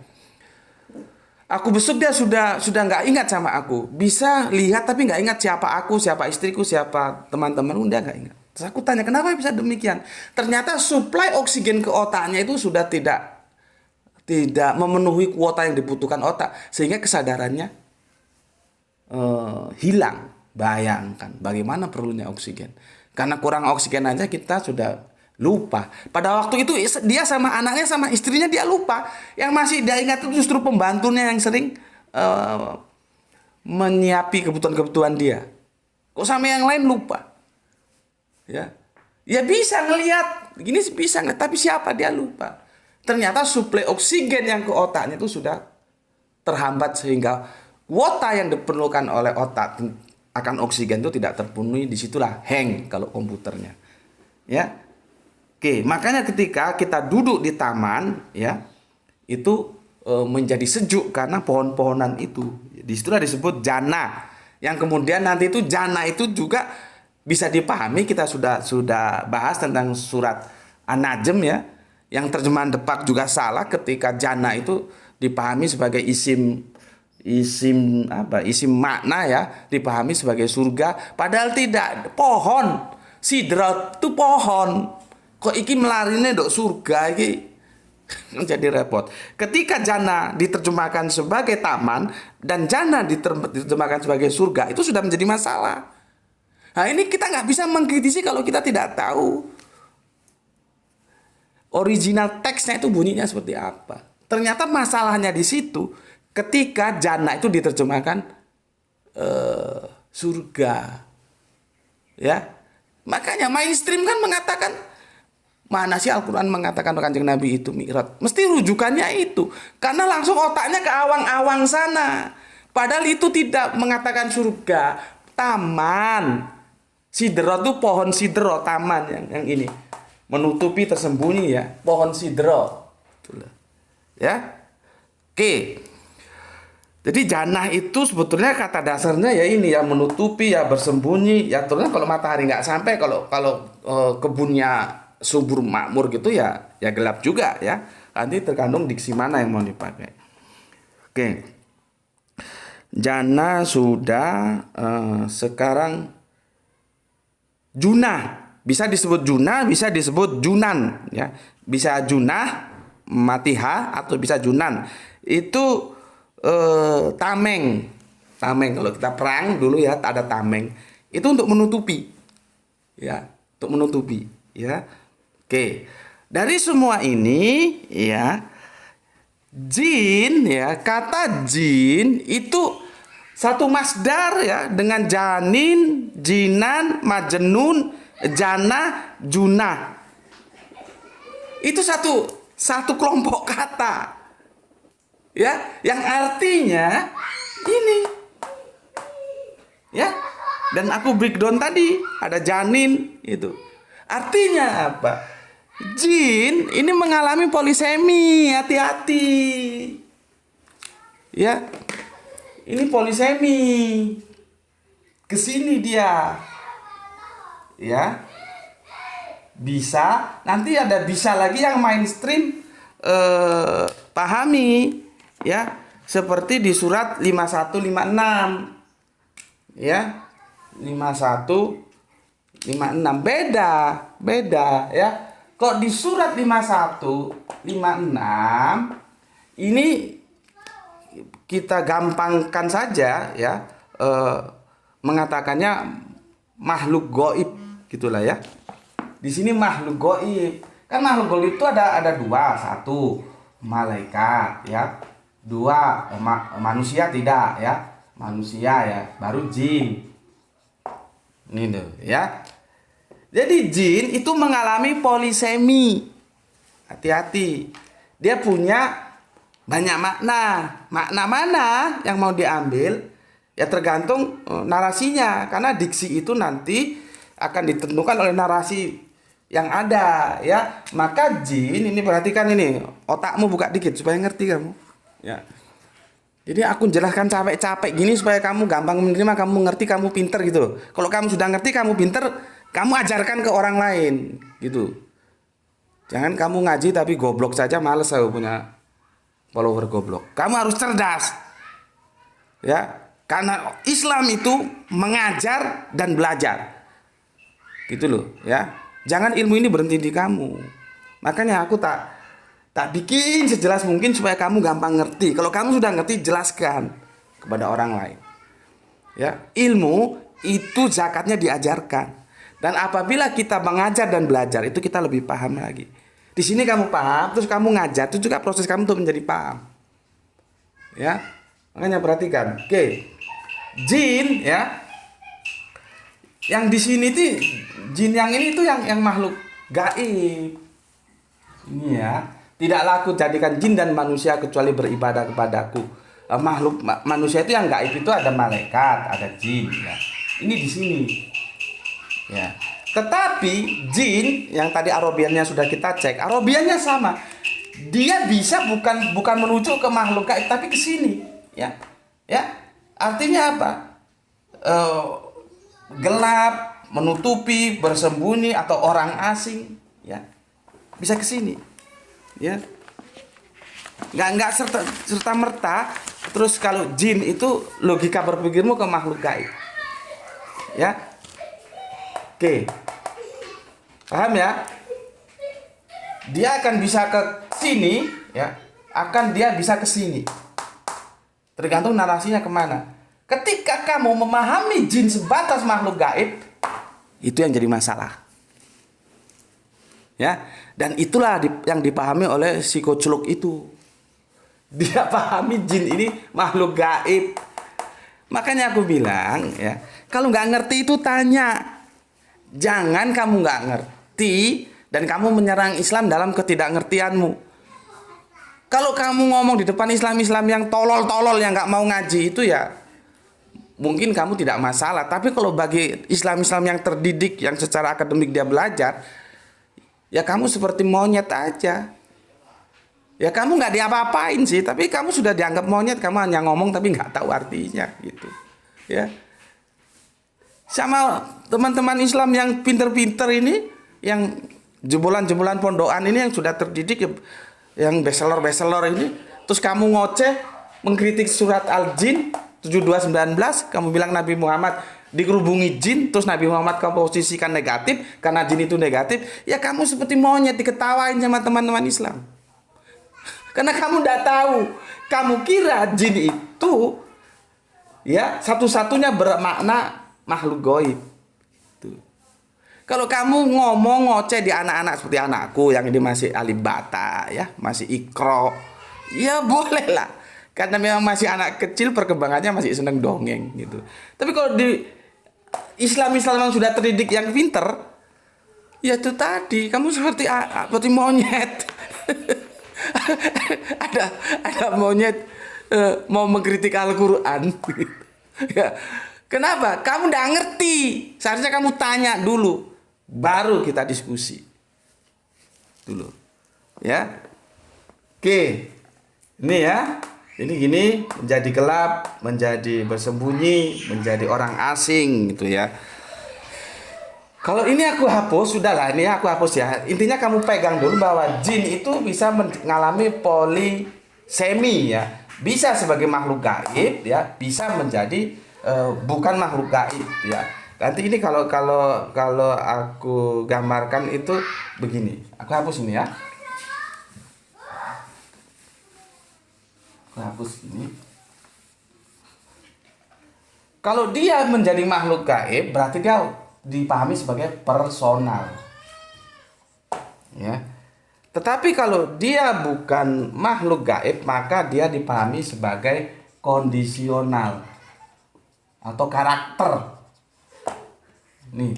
Aku besuk, dia sudah nggak ingat sama aku, bisa lihat tapi nggak ingat siapa aku, siapa istriku, siapa teman-temanku, dia nggak ingat. Terus aku tanya kenapa bisa demikian. Ternyata suplai oksigen ke otaknya itu sudah tidak memenuhi kuota yang dibutuhkan otak, sehingga kesadarannya hilang. Bayangkan bagaimana perlunya oksigen. Karena kurang oksigen aja kita sudah lupa. Pada waktu itu dia sama anaknya, sama istrinya dia lupa. Yang masih dia ingat itu justru pembantunya yang sering menyiapi kebutuhan-kebutuhan dia. Kok sama yang lain lupa? Ya bisa ngelihat gini, bisa ngelihat, tapi siapa dia lupa. Ternyata suplai oksigen yang ke otaknya itu sudah terhambat, sehingga kuota yang diperlukan oleh otak akan oksigen itu tidak terpenuhi. Disitulah hang kalau komputernya, ya. Oke, makanya ketika kita duduk di taman, ya, itu menjadi sejuk karena pohon-pohonan itu. Disitulah disebut jannah. Yang kemudian nanti itu jannah itu juga bisa dipahami, kita sudah bahas tentang surat An-Najm, ya. Yang terjemahan Depak juga salah ketika jannah itu dipahami sebagai isim makna, ya, dipahami sebagai surga, padahal tidak. Pohon sidrat itu pohon, kok iki melarine dok surga iki. Jadi repot. Ketika jannah diterjemahkan sebagai taman dan jannah diterjemahkan sebagai surga, itu sudah menjadi masalah. Nah ini kita nggak bisa mengkritisi kalau kita tidak tahu original teksnya itu bunyinya seperti apa. Ternyata masalahnya di situ. Ketika jannah itu diterjemahkan surga, ya, makanya mainstream kan mengatakan Mana sih Al-Quran mengatakan Kanjeng Nabi itu mi'raj? Mesti rujukannya itu. Karena langsung otaknya ke awang-awang sana. Padahal itu tidak mengatakan surga. Taman. Sidro itu pohon sidro, taman yang ini. Menutupi tersembunyi ya. Pohon sidro. Ya. Oke. Jadi jannah itu sebetulnya kata dasarnya ya ini ya, menutupi ya, bersembunyi ya. Terus kalau matahari nggak sampai, kalau kebunnya subur makmur gitu ya gelap juga ya. Nanti tergantung diksi mana yang mau dipakai. Oke. Jannah sudah, sekarang junah. Bisa disebut junah, bisa disebut junan ya. Bisa junah matihah atau bisa junan. Itu tameng. Tameng kalau kita perang dulu ya ada tameng. Itu untuk menutupi. Ya, untuk menutupi ya. Oke, dari semua ini ya, jin ya, kata jin itu satu masdar ya, dengan janin, jinan, majnun, jannah, junah. Itu satu kelompok kata ya, yang artinya ini ya. Dan aku breakdown tadi ada janin itu. Artinya apa? Jin ini mengalami polisemi, hati-hati. Ya. Ini polisemi. Kesini dia. Ya. Bisa, nanti ada bisa lagi yang mainstream pahami ya, seperti di surat 5156. Ya. 5156 beda ya. Kok di surat 5156 ini kita gampangkan saja ya, mengatakannya makhluk gaib gitulah ya. Di sini makhluk gaib. Kan makhluk gaib itu ada dua, satu malaikat ya, dua manusia tidak ya, manusia ya, baru jin. Ini tuh ya. Jadi jin itu mengalami polisemi. Hati-hati. Dia punya banyak makna. Makna mana yang mau diambil? Ya tergantung narasinya. Karena diksi itu nanti akan ditentukan oleh narasi yang ada ya. Maka jin ini, perhatikan ini, otakmu buka dikit supaya ngerti kamu. Ya. Jadi aku jelaskan capek-capek gini supaya kamu gampang menerima, kamu ngerti, kamu pinter gitu loh. Kalau kamu sudah ngerti, kamu pinter, kamu ajarkan ke orang lain gitu. Jangan kamu ngaji tapi goblok saja, males aku punya follower goblok. Kamu harus cerdas. Ya, karena Islam itu mengajar dan belajar. Gitu loh, ya. Jangan ilmu ini berhenti di kamu. Makanya aku tak bikin sejelas mungkin supaya kamu gampang ngerti. Kalau kamu sudah ngerti, jelaskan kepada orang lain. Ya, ilmu itu zakatnya diajarkan. Dan apabila kita mengajar dan belajar, itu kita lebih paham lagi. Di sini kamu paham, terus kamu ngajar, itu juga proses kamu untuk menjadi paham. Ya, makanya perhatikan. Oke, jin ya, yang di sini itu jin yang ini itu yang makhluk gaib. Ini ya. Tidaklah aku jadikan jin dan manusia kecuali beribadah kepadaku. Makhluk manusia itu yang gaib itu ada malaikat, ada jin ya. Ini di sini. Ya. Tetapi jin yang tadi arobiannya sudah kita cek, arobiannya sama. Dia bisa bukan menuju ke makhluk gaib tapi ke sini, ya. Ya. Artinya apa? Gelap, menutupi, bersembunyi atau orang asing, ya. Bisa ke sini. Ya, nggak serta merta. Terus kalau jin itu logika berpikirmu ke makhluk gaib, ya. Oke, paham ya? Dia akan bisa ke sini, ya. Dia bisa ke sini. Tergantung narasinya kemana. Ketika kamu memahami jin sebatas makhluk gaib, itu yang jadi masalah. Ya, dan itulah yang dipahami oleh si koclok itu. Dia pahami jin ini makhluk gaib. Makanya aku bilang ya, kalau nggak ngerti itu tanya. Jangan kamu nggak ngerti Dan kamu menyerang Islam dalam ketidakngertianmu. Kalau kamu ngomong di depan Islam-Islam yang tolol-tolol yang nggak mau ngaji itu ya mungkin kamu tidak masalah. Tapi kalau bagi Islam-Islam yang terdidik, yang secara akademik dia belajar, ya kamu seperti monyet aja. Ya kamu nggak diapa-apain sih, tapi kamu sudah dianggap monyet. Kamu hanya ngomong tapi nggak tahu artinya gitu. Ya. Sama teman-teman Islam yang pinter-pinter ini, yang jebolan-jebolan pondokan ini yang sudah terdidik, yang bestseller ini, terus kamu ngoceh mengkritik surat Al-Jin 72:19, kamu bilang Nabi Muhammad dikerubungi jin, terus Nabi Muhammad kamu posisikan negatif karena jin itu negatif, ya kamu seperti monyet diketawain sama teman-teman Islam. Karena kamu tidak tahu, kamu kira jin itu ya satu-satunya bermakna makhluk gaib. Kalau kamu ngomong ngoceh di anak-anak seperti anakku yang ini masih alif bata ya, masih ikro, ya boleh lah. Karena memang masih anak kecil, perkembangannya masih seneng dongeng gitu. Tapi kalau di Islam-Islam yang sudah terdidik yang pinter, ya itu tadi kamu seperti monyet. ada monyet mau mengkritik Al-Quran. Ya. Kenapa? Kamu udah ngerti. Seharusnya kamu tanya dulu, baru kita diskusi dulu. Ya, oke. Ini ya, ini gini, menjadi gelap, menjadi bersembunyi, menjadi orang asing gitu ya. Kalau ini aku hapus, sudahlah, ini aku hapus ya. Intinya kamu pegang dulu bahwa jin itu bisa mengalami polisemi ya. Bisa sebagai makhluk gaib ya, bisa menjadi bukan makhluk gaib ya. Nanti ini kalau aku gambarkan itu begini. Aku hapus ini ya. Aku hapus ini. Kalau dia menjadi makhluk gaib, berarti dia dipahami sebagai personal. Ya. Tetapi kalau dia bukan makhluk gaib, maka dia dipahami sebagai kondisional atau karakter. Nih,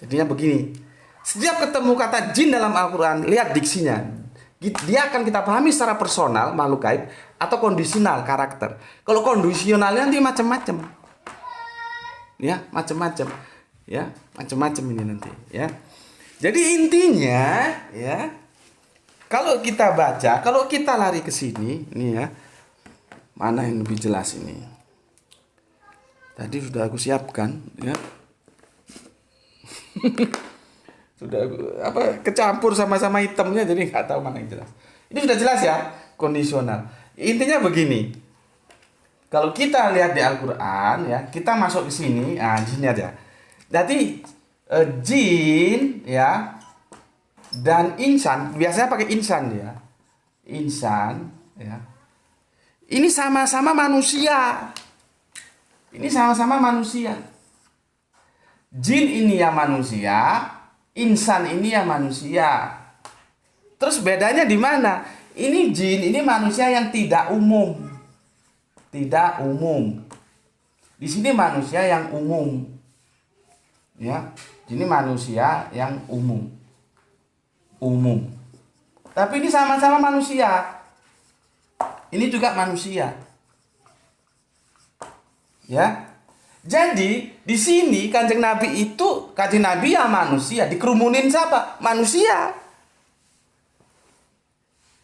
jadinya begini. Setiap ketemu kata jin dalam Al-Quran, lihat diksinya. Dia akan kita pahami secara personal, makhluk gaib, atau kondisional, karakter. Kalau kondisionalnya nanti macam-macam. Ya, macam-macam. Ya, macam-macam ini nanti. Ya. Jadi intinya, ya, kalau kita baca, kalau kita lari ke sini, nih ya, mana yang lebih jelas ini? Tadi sudah aku siapkan, ya. Sudah kecampur sama-sama hitamnya, jadi nggak tahu mana yang jelas. Ini sudah jelas ya, kondisional. Intinya begini. Kalau kita lihat di Al-Quran, ya, kita masuk ke sini, jinnya aja. Jadi jin, ya, dan insan, biasanya pakai insan ya. Insan, ya. Ini sama-sama manusia. Ini sama-sama manusia. Jin ini ya manusia, insan ini ya manusia. Terus bedanya di mana? Ini jin, ini manusia yang tidak umum. Tidak umum. Di sini manusia yang umum. Ya, ini manusia yang umum. Umum. Tapi ini sama-sama manusia. Ini juga manusia. Ya. Jadi di sini Kanjeng Nabi ya manusia, dikerumunin siapa? Manusia.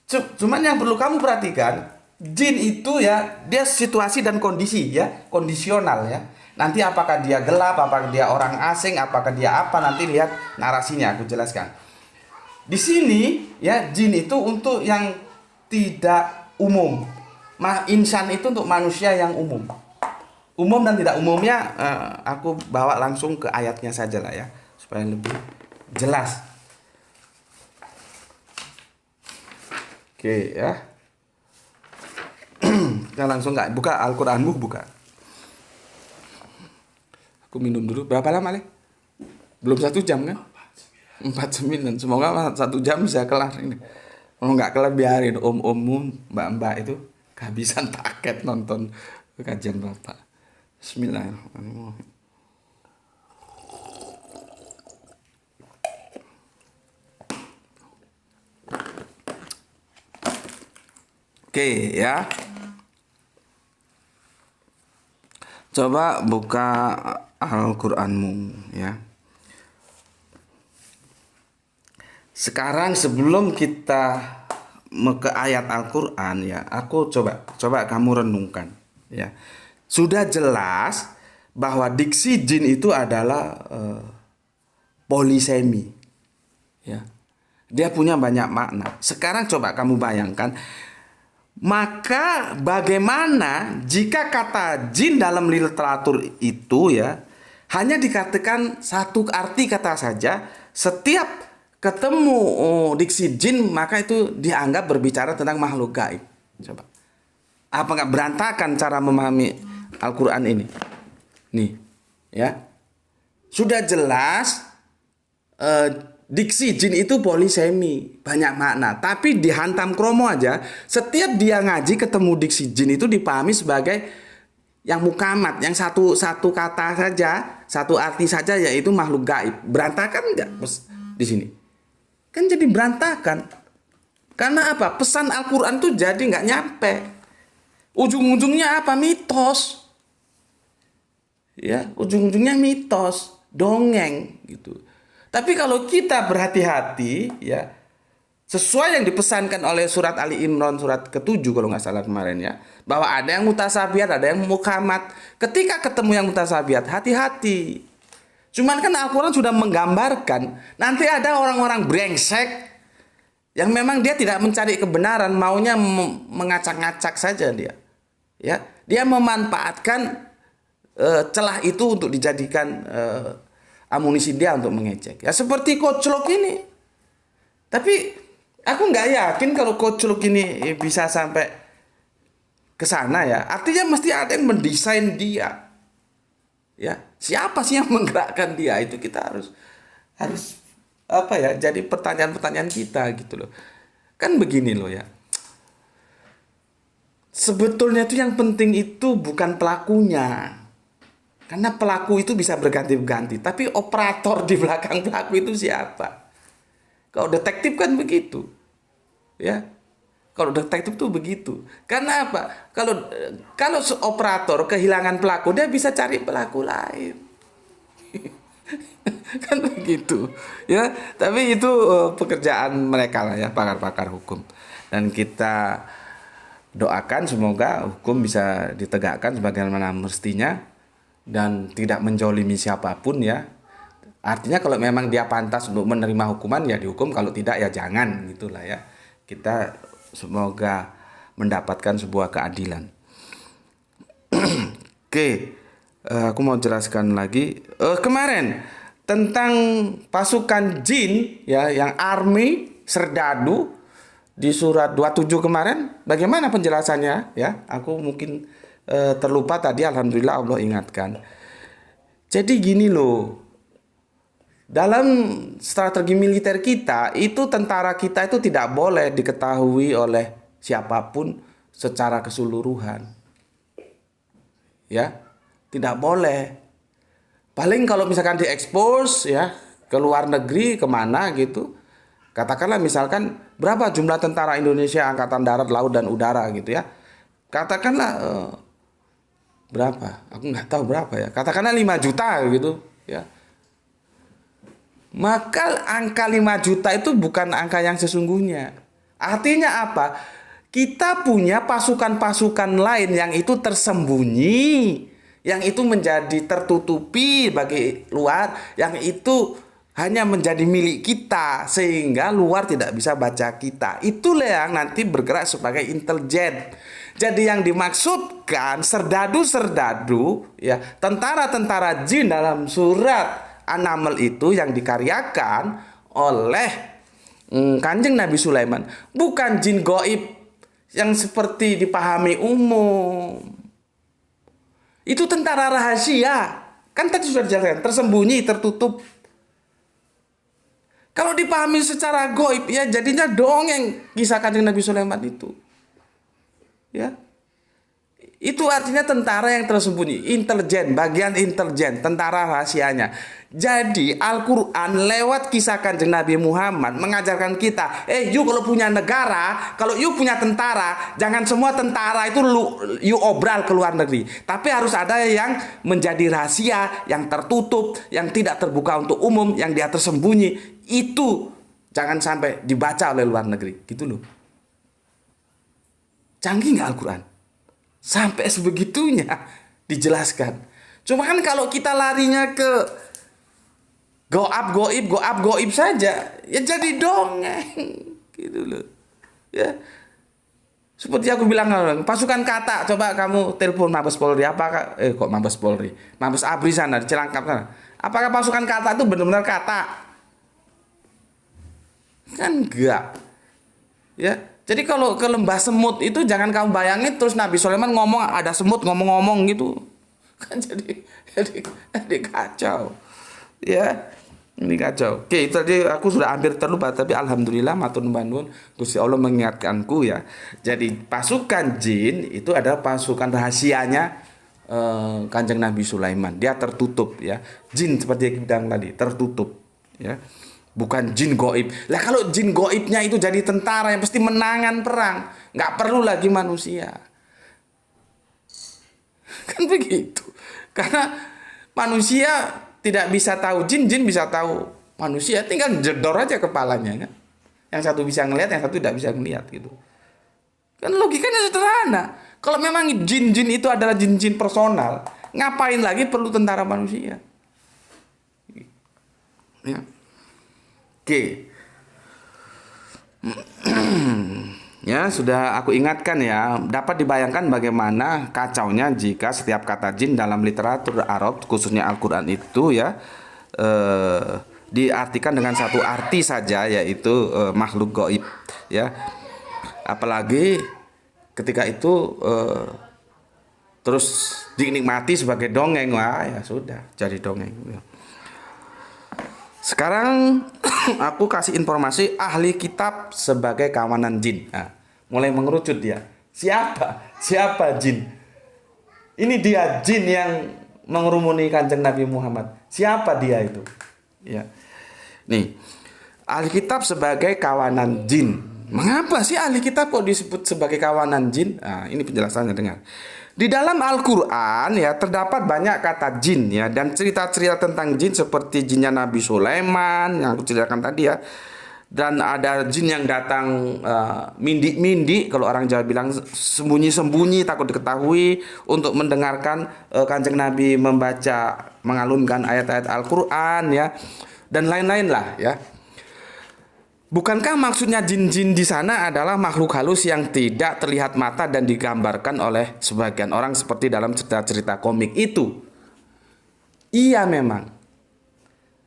Cuman yang perlu kamu perhatikan, jin itu ya dia situasi dan kondisi ya, kondisional ya. Nanti apakah dia gelap, apakah dia orang asing, apakah dia apa, nanti lihat narasinya aku jelaskan. Di sini ya jin itu untuk yang tidak umum. Insan itu untuk manusia yang umum. Umum dan tidak umumnya aku bawa langsung ke ayatnya saja lah ya, supaya lebih jelas. Oke ya. Kita langsung nggak buka Al-Quranmu, buka. Aku minum dulu. Berapa lama Le? Belum 1 jam kan? 49. Semoga 1 jam bisa kelar ini. Kalau nggak kelar biarin om-ommu, mbak-mbak itu kehabisan paket nonton kajian Bapak. Bismillahirrahmanirrahim. Oke ya. Coba buka Al-Qur'anmu ya. Sekarang sebelum kita ke ayat Al-Qur'an ya, aku coba kamu renungkan ya. Sudah jelas bahwa diksi jin itu adalah polisemi ya. Dia punya banyak makna. Sekarang coba kamu bayangkan, maka bagaimana jika kata jin dalam literatur itu ya hanya dikatakan satu arti kata saja, setiap ketemu diksi jin maka itu dianggap berbicara tentang makhluk gaib. Coba. Apa nggak berantakan cara memahami Al-Qur'an ini? Nih, ya. Sudah jelas diksi jin itu polisemi, banyak makna. Tapi dihantam kromo aja, setiap dia ngaji ketemu diksi jin itu dipahami sebagai yang mukamat, yang satu kata saja, satu arti saja, yaitu makhluk gaib. Berantakan enggak di sini? Kan jadi berantakan. Karena apa? Pesan Al-Qur'an tuh jadi nggak nyampe. Ujung-ujungnya apa? Mitos. Ya, ujung-ujungnya mitos, dongeng gitu. Tapi kalau kita berhati-hati ya, sesuai yang dipesankan oleh surat Ali Imran surat ke-7 kalau nggak salah kemarin ya, bahwa ada yang mutasabihat, ada yang mukamat. Ketika ketemu yang mutasabihat, hati-hati. Cuman kan Al-Qur'an sudah menggambarkan nanti ada orang-orang brengsek yang memang dia tidak mencari kebenaran, maunya mengacak-ngacak saja dia. Ya, dia memanfaatkan celah itu untuk dijadikan amunisi dia untuk mengejek. Ya seperti Koclok ini. Tapi aku nggak yakin kalau Koclok ini bisa sampai ke sana ya. Artinya mesti ada yang mendesain dia. Ya, siapa sih yang menggerakkan dia? Itu kita harus apa ya? Jadi pertanyaan-pertanyaan kita gitu loh. Kan begini loh ya. Sebetulnya itu yang penting itu bukan pelakunya. Karena pelaku itu bisa berganti-ganti, tapi operator di belakang pelaku itu siapa? Kalau detektif kan begitu. Ya. Kalau detektif tuh begitu. Karena apa? Kalau operator kehilangan pelaku, dia bisa cari pelaku lain. Kan begitu. Ya, tapi itu pekerjaan mereka lah ya, pakar-pakar hukum. Dan kita doakan semoga hukum bisa ditegakkan sebagaimana mestinya dan tidak menjolimi siapapun ya. Artinya kalau memang dia pantas untuk menerima hukuman ya dihukum, kalau tidak ya jangan gitulah ya. Kita semoga mendapatkan sebuah keadilan. Oke, aku mau jelaskan lagi. Kemarin tentang pasukan jin ya, yang army serdadu di surat 27 kemarin, bagaimana penjelasannya ya? Aku mungkin terlupa tadi, alhamdulillah Allah ingatkan. Jadi gini loh. Dalam strategi militer kita, itu tentara kita itu tidak boleh diketahui oleh siapapun secara keseluruhan. Ya, tidak boleh. Paling kalau misalkan diekspos ya ke luar negeri kemana gitu, katakanlah misalkan berapa jumlah tentara Indonesia angkatan darat, laut dan udara gitu ya. Katakanlah berapa? Aku nggak tahu berapa ya. Katakanlah 5 juta gitu ya. Maka angka 5 juta itu bukan angka yang sesungguhnya. Artinya apa? Kita punya pasukan-pasukan lain yang itu tersembunyi, yang itu menjadi tertutupi bagi luar, yang itu hanya menjadi milik kita sehingga luar tidak bisa baca kita. Itulah yang nanti bergerak sebagai intelijen. Jadi yang dimaksudkan serdadu-serdadu ya, tentara-tentara jin dalam surat An-Naml itu yang dikaryakan oleh Kanjeng Nabi Sulaiman bukan jin gaib yang seperti dipahami umum. Itu tentara rahasia. Kan tadi sudah dijelaskan, tersembunyi, tertutup. Kalau dipahami secara gaib ya jadinya dongeng kisah Kanjeng Nabi Sulaiman itu. Ya. Itu artinya tentara yang tersembunyi, intelijen, bagian intelijen, tentara rahasianya. Jadi Al-Quran lewat kisah Kanjeng Nabi Muhammad mengajarkan kita, you kalau punya negara, kalau you punya tentara, jangan semua tentara itu you obral ke luar negeri. Tapi harus ada yang menjadi rahasia, yang tertutup, yang tidak terbuka untuk umum, yang dia tersembunyi. Itu jangan sampai dibaca oleh luar negeri, gitu loh. Canggih nggak Al-Quran? Sampai sebegitunya dijelaskan. Cuma kan kalau kita larinya ke goib saja, ya jadi dongeng, gitu loh. Ya, seperti aku bilang, pasukan kata, coba kamu telepon Mabes Polri, apakah kok Mabes Polri, Mabes Abri sana di Cilangkap sana, apakah pasukan kata itu benar-benar kata? Kan enggak, ya. Jadi kalau ke lembah semut itu jangan kamu bayangin terus Nabi Sulaiman ngomong ada semut ngomong-ngomong gitu. Kan jadi kacau. Ya, ini kacau. Oke, itu tadi aku sudah hampir terlupa tapi alhamdulillah matur nuwun Gusti Allah mengingatkanku ya. Jadi pasukan jin itu adalah pasukan rahasianya Kanjeng Nabi Sulaiman. Dia tertutup ya. Jin seperti yang kita bilang tadi, tertutup ya. Bukan jin goib. Lah kalau jin goibnya itu jadi tentara yang pasti menangan perang, nggak perlu lagi manusia. Kan begitu. Karena manusia tidak bisa tahu jin, jin bisa tahu manusia. Tinggal jedor aja kepalanya kan. Yang satu bisa ngelihat, yang satu tidak bisa ngelihat gitu. Kan logikanya sederhana. Kalau memang jin-jin itu adalah jin-jin personal, ngapain lagi perlu tentara manusia? Ya. Oke. Ya, sudah aku ingatkan ya, dapat dibayangkan bagaimana kacaunya jika setiap kata jin dalam literatur Arab, khususnya Al-Quran itu ya, diartikan dengan satu arti saja, yaitu makhluk gaib ya. Apalagi ketika itu terus dinikmati sebagai dongeng, wah ya sudah jadi dongeng ya. Sekarang aku kasih informasi ahli kitab sebagai kawanan jin. Nah, mulai mengerucut dia. Siapa jin? Ini dia jin yang mengerumuni Kanjeng Nabi Muhammad. Siapa dia itu? Ya. Nih, ahli kitab sebagai kawanan jin. Mengapa sih ahli kitab kok disebut sebagai kawanan jin? Nah, ini penjelasannya, dengar. Di dalam Al-Quran ya terdapat banyak kata jin ya, dan cerita-cerita tentang jin seperti jinnya Nabi Sulaiman yang aku ceritakan tadi ya. Dan ada jin yang datang mindi-mindi, kalau orang Jawa bilang sembunyi-sembunyi takut diketahui, untuk mendengarkan Kanjeng Nabi membaca, mengalunkan ayat-ayat Al-Quran ya, dan lain-lain lah ya. Bukankah maksudnya jin-jin di sana adalah makhluk halus yang tidak terlihat mata dan digambarkan oleh sebagian orang seperti dalam cerita-cerita komik itu? Iya memang.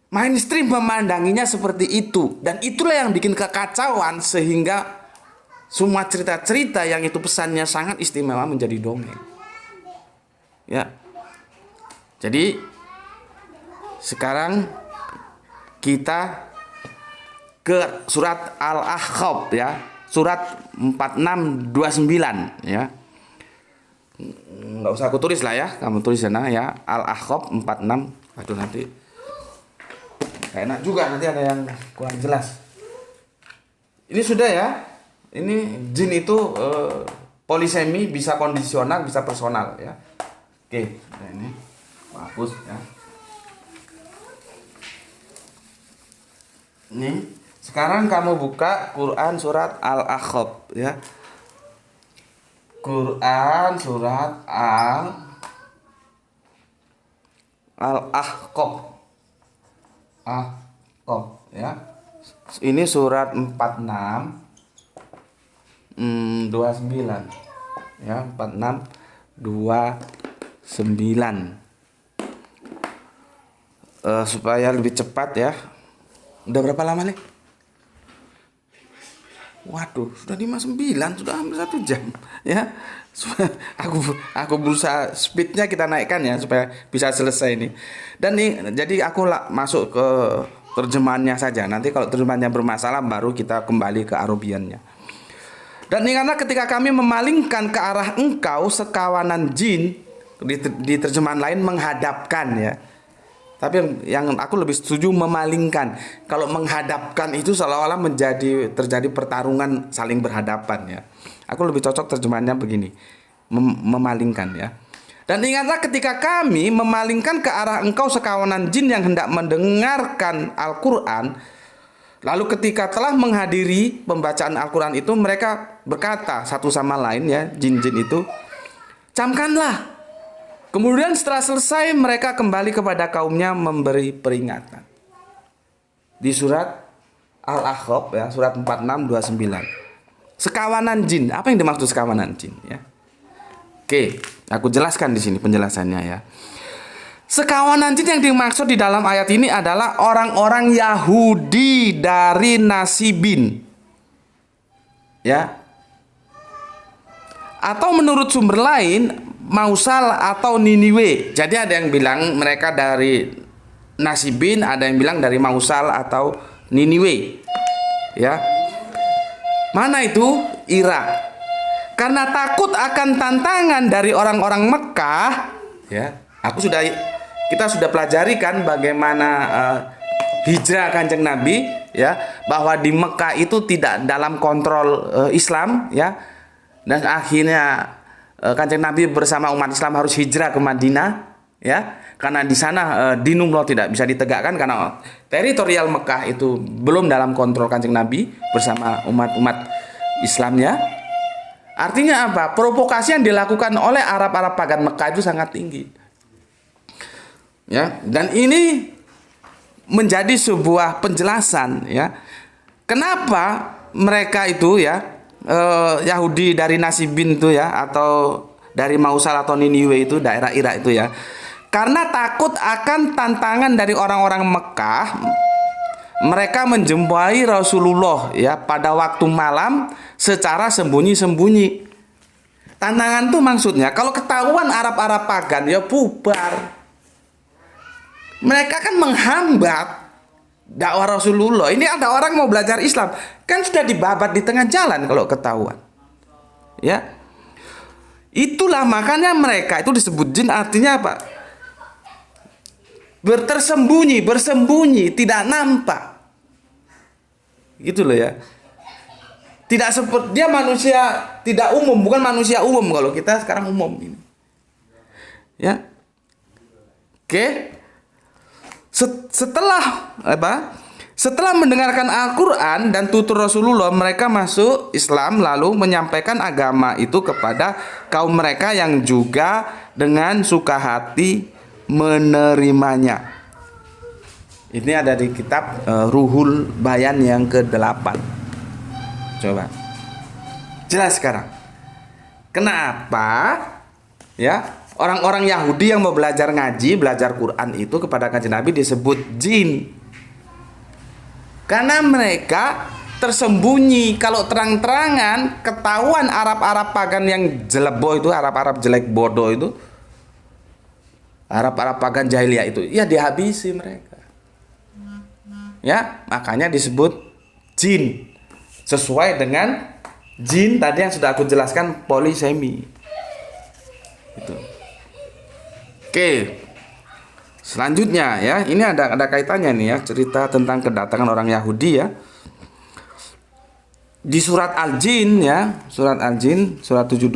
Mainstream memandanginya seperti itu, dan itulah yang bikin kekacauan sehingga semua cerita-cerita yang itu pesannya sangat istimewa menjadi dongeng. Ya. Jadi sekarang kita ke surat Al-Ahqaf ya, surat 4629 ya. Nggak usah aku tulis lah ya, kamu tulis sana ya, Al-Ahqaf 46. Aduh, nanti gak enak juga, nanti ada yang kurang jelas. Ini sudah ya. Ini jin itu polisemi, bisa kondisional, bisa personal ya. Oke, nah ini hapus ya. Ini sekarang kamu buka Quran surat Al-Ahqaf ya. Quran surat Al-Ahqaf. Ahqaf ya. Ini surat 46 29 ya, 46 29. Supaya lebih cepat ya. Udah berapa lama nih? Waduh, sudah 59, sudah hampir 1 jam ya. Aku berusaha speednya kita naikkan ya supaya bisa selesai ini. Dan nih, jadi aku masuk ke terjemahannya saja. Nanti kalau terjemahannya bermasalah baru kita kembali ke Arabiannya. Dan ingatlah ketika kami memalingkan ke arah engkau sekawanan jin, di terjemahan lain menghadapkan ya. Tapi yang aku lebih setuju memalingkan. Kalau menghadapkan itu seolah-olah terjadi pertarungan saling berhadapan ya. Aku lebih cocok terjemahannya begini. Memalingkan ya. Dan ingatlah ketika kami memalingkan ke arah engkau sekawanan jin yang hendak mendengarkan Al-Quran. Lalu ketika telah menghadiri pembacaan Al-Quran itu, mereka berkata satu sama lain ya, jin-jin itu, camkanlah. Kemudian setelah selesai mereka kembali kepada kaumnya memberi peringatan. Di surat Al-Ahqaf ya, surat 4629. Sekawanan jin, apa yang dimaksud sekawanan jin ya? Oke, aku jelaskan di sini penjelasannya ya. Sekawanan jin yang dimaksud di dalam ayat ini adalah orang-orang Yahudi dari Nasibin. Ya. Atau menurut sumber lain Mausal atau Niniwe. Jadi ada yang bilang mereka dari Nasibin, ada yang bilang dari Mausal atau Niniwe. Ya. Mana itu? Irak. Karena takut akan tantangan dari orang-orang Mekah, ya. Kita sudah pelajari kan bagaimana hijrah Kanjeng Nabi, ya, bahwa di Mekah itu tidak dalam kontrol Islam, ya. Dan akhirnya Kanjeng Nabi bersama umat Islam harus hijrah ke Madinah, ya, karena di sana dinullah tidak bisa ditegakkan karena teritorial Mekah itu belum dalam kontrol Kanjeng Nabi bersama umat-umat Islamnya. Artinya apa? Provokasi yang dilakukan oleh Arab-Arab pagan Mekah itu sangat tinggi, ya. Dan ini menjadi sebuah penjelasan, ya, kenapa mereka itu ya. Yahudi dari Nasibin itu ya, atau dari Mausal atau Niniwe itu daerah Irak itu ya, karena takut akan tantangan dari orang-orang Mekah, mereka menjumpai Rasulullah ya pada waktu malam secara sembunyi-sembunyi. Tantangan itu maksudnya kalau ketahuan Arab-Arab pagan ya bubar. Mereka kan menghambat dakwah Rasulullah. Ini ada orang mau belajar Islam, kan sudah dibabat di tengah jalan kalau ketahuan. Ya. Itulah makanya mereka itu disebut jin, artinya apa? Bersembunyi, tidak nampak. Gitu loh ya. Tidak seperti dia manusia tidak umum, bukan manusia umum kalau kita sekarang umum ini. Ya. Oke. Setelah mendengarkan Al-Quran dan tutur Rasulullah, mereka masuk Islam lalu menyampaikan agama itu kepada kaum mereka yang juga dengan suka hati menerimanya. Ini ada di kitab Ruhul Bayan yang ke-8. Coba jelas sekarang kenapa ya orang-orang Yahudi yang mau belajar ngaji, belajar Quran itu kepada Kanjeng Nabi disebut jin. Karena mereka tersembunyi. Kalau terang-terangan ketahuan Arab-Arab pagan yang jelebo itu, Arab-Arab jelek bodoh itu, Arab-Arab pagan jahiliyah itu, ya dihabisi mereka. Ya, makanya disebut jin. Sesuai dengan jin tadi yang sudah aku jelaskan, polisemi. Itu. Oke, selanjutnya ya, ini ada kaitannya nih ya, cerita tentang kedatangan orang Yahudi ya. Di surat Al-Jin ya, surat Al-Jin, surat 72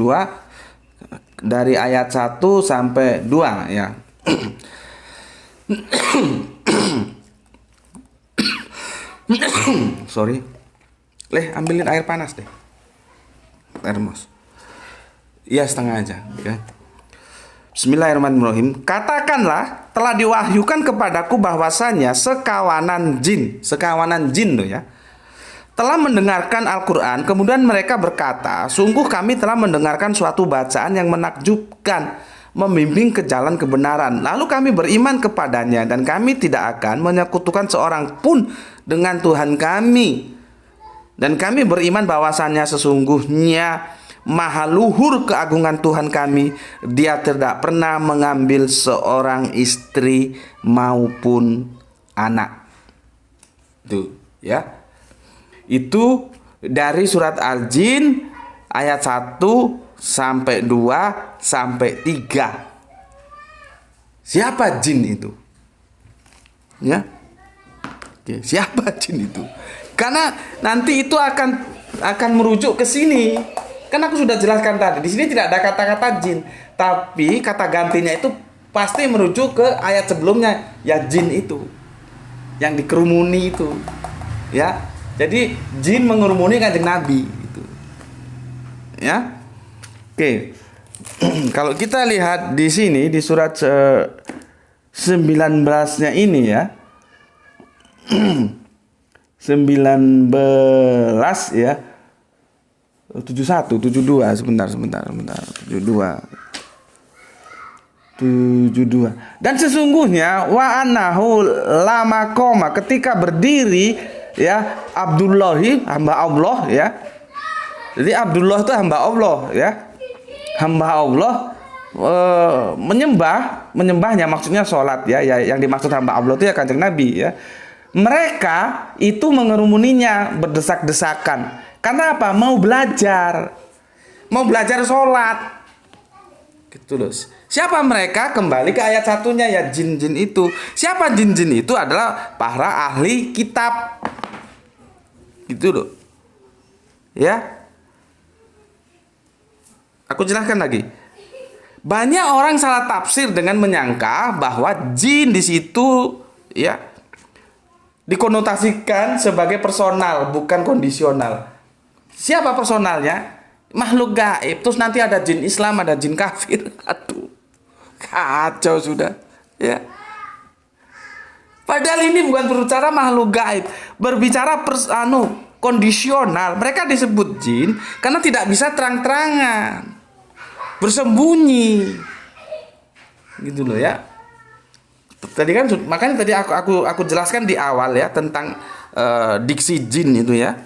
dari ayat 1 sampai 2 ya. Sorry. Ambilin air panas deh. Termos. Iya, setengah aja ya. Bismillahirrahmanirrahim. Katakanlah, telah diwahyukan kepadaku bahwasanya sekawanan jin loh ya, telah mendengarkan Al-Quran. Kemudian mereka berkata, sungguh kami telah mendengarkan suatu bacaan yang menakjubkan, membimbing ke jalan kebenaran. Lalu kami beriman kepadanya, dan kami tidak akan menyekutukan seorang pun dengan Tuhan kami. Dan kami beriman bahwasanya sesungguhnya Maha luhur keagungan Tuhan kami. Dia tidak pernah mengambil seorang istri maupun anak. Itu ya. Itu dari surat Al-Jin ayat 1 sampai 2 sampai 3. Siapa jin itu? Ya. Oke, siapa jin itu? Karena nanti itu akan merujuk ke sini. Kan aku sudah jelaskan tadi. Di sini tidak ada kata-kata jin, tapi kata gantinya itu pasti merujuk ke ayat sebelumnya, ya jin itu yang dikerumuni itu. Ya. Jadi jin mengerumuni Kanjeng Nabi gitu. Ya. Oke. Kalau kita lihat di sini di surat 19-nya ini ya. 19 ya. 71, 72 sebentar 72. Dan sesungguhnya wa anahu lama koma, ketika berdiri ya Abdullahi, hamba Allah ya. Jadi Abdullah itu hamba Allah ya. Hamba Allah menyembahnya, maksudnya sholat ya. Yang dimaksud hamba Allah itu ya Kanjeng Nabi ya. Mereka itu mengerumuninya berdesak-desakan. Karena apa? Mau belajar sholat gitu loh. Siapa mereka? Kembali ke ayat satunya ya, jin-jin itu. Siapa jin-jin itu? Adalah para ahli kitab gitu loh ya. Aku jelaskan lagi. Banyak orang salah tafsir dengan menyangka bahwa jin di situ ya dikonotasikan sebagai personal, bukan kondisional. Siapa personalnya? Makhluk gaib. Terus nanti ada jin Islam, ada jin kafir. Aduh, kacau sudah ya. Padahal ini bukan berbicara makhluk gaib, berbicara kondisional. Mereka disebut jin karena tidak bisa terang-terangan, bersembunyi gitu loh ya. Tadi kan, makanya tadi aku jelaskan di awal ya tentang diksi jin itu ya,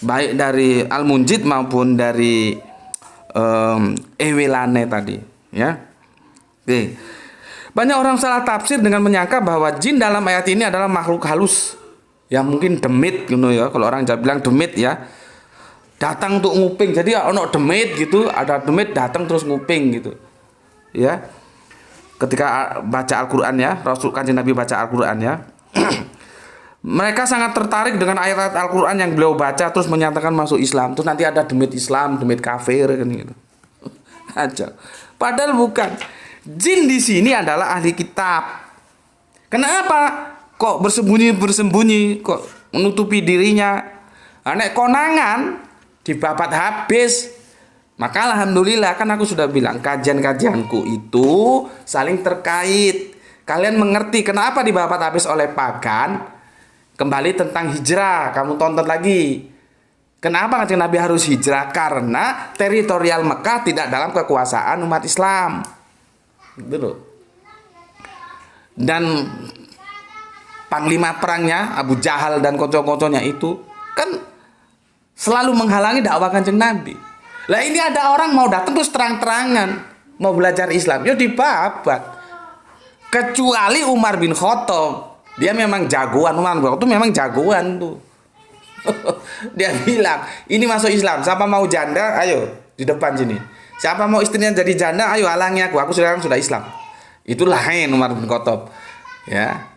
baik dari Al-Munjid maupun dari Ewelane tadi ya. Oke. Banyak orang salah tafsir dengan menyangka bahwa jin dalam ayat ini adalah makhluk halus ya, mungkin demit gitu ya. Kalau orang Jawa bilang demit ya, datang untuk nguping. Jadi ono demit gitu, ada demit datang terus nguping gitu ya. Ketika baca Al-Quran ya, Rasul Kanjeng Nabi baca Al-Quran ya, mereka sangat tertarik dengan ayat-ayat Al-Quran yang beliau baca, terus menyatakan masuk Islam. Terus nanti ada demit Islam, demit kafir kan gitu aja. Padahal bukan. Jin di sini adalah ahli kitab. Kenapa kok bersembunyi, kok menutupi dirinya? Nek konangan dibabat habis. Maka alhamdulillah, kan aku sudah bilang kajian-kajianku itu saling terkait. Kalian mengerti kenapa dibabat habis oleh pagan? Kembali tentang hijrah, kamu tonton lagi. Kenapa Kanjeng Nabi harus hijrah? Karena teritorial Mekah tidak dalam kekuasaan umat Islam. Gitu loh. Dan panglima perangnya Abu Jahal dan kocok-kocoknya itu kan selalu menghalangi dakwah Kanjeng Nabi. Lah ini ada orang mau datang terus terang-terangan mau belajar Islam, ya dibabat. Kecuali Umar bin Khattab, dia memang jagoan. Umar bin Khattab itu memang jagoan tuh. Dia bilang, ini masuk Islam, siapa mau janda, ayo di depan sini. Siapa mau istrinya jadi janda, ayo halangi aku sekarang sudah Islam. Itu lain Umar bin Khattab. Ya.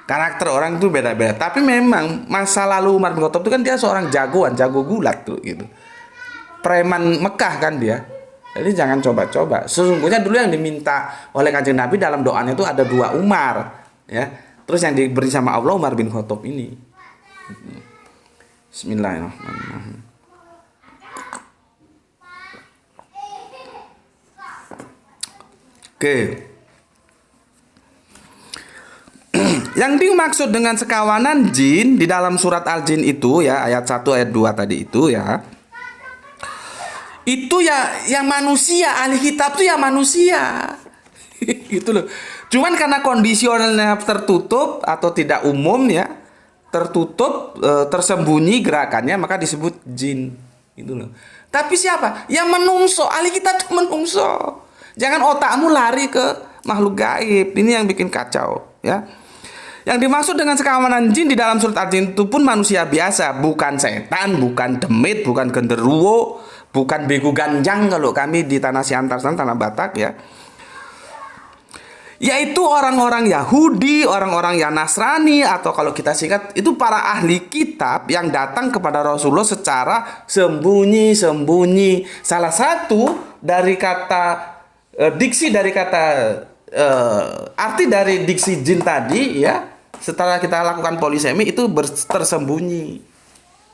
Karakter orang itu beda-beda. Tapi memang masa lalu Umar bin Khattab itu kan dia seorang jagoan, jago gulat tuh gitu. Preman Mekah kan dia. Jadi jangan coba-coba. Sesungguhnya dulu yang diminta oleh Kanjeng Nabi dalam doanya itu ada 2 Umar, ya. Terus yang diberi sama Allah Umar bin Khattab ini. Bismillahirrahmanirrahim. Oke. Yang dimaksud dengan sekawanan jin di dalam surat Al-Jin itu ya, ayat 1 ayat 2 tadi itu ya. Itu ya yang manusia, ahli kitab itu ya manusia. Gitu loh. Cuman karena kondisionalnya tertutup atau tidak umum ya, tertutup, tersembunyi gerakannya, maka disebut jin. Gitu loh. Tapi siapa? Yang menungso, ahli kitab itu menungso. Jangan otakmu lari ke makhluk gaib. Ini yang bikin kacau ya. Yang dimaksud dengan sekawanan jin di dalam surat Al-Jin itu pun manusia biasa, bukan setan, bukan demit, bukan genderuwo, bukan begu ganjang kalau kami di tanah Siantar sana, tanah Batak ya. Yaitu orang-orang Yahudi, orang-orang yang Nasrani, atau kalau kita singkat itu para ahli kitab yang datang kepada Rasulullah secara sembunyi-sembunyi. Salah satu dari kata diksi dari kata arti dari diksi jin tadi ya, setelah kita lakukan polisemi itu tersembunyi,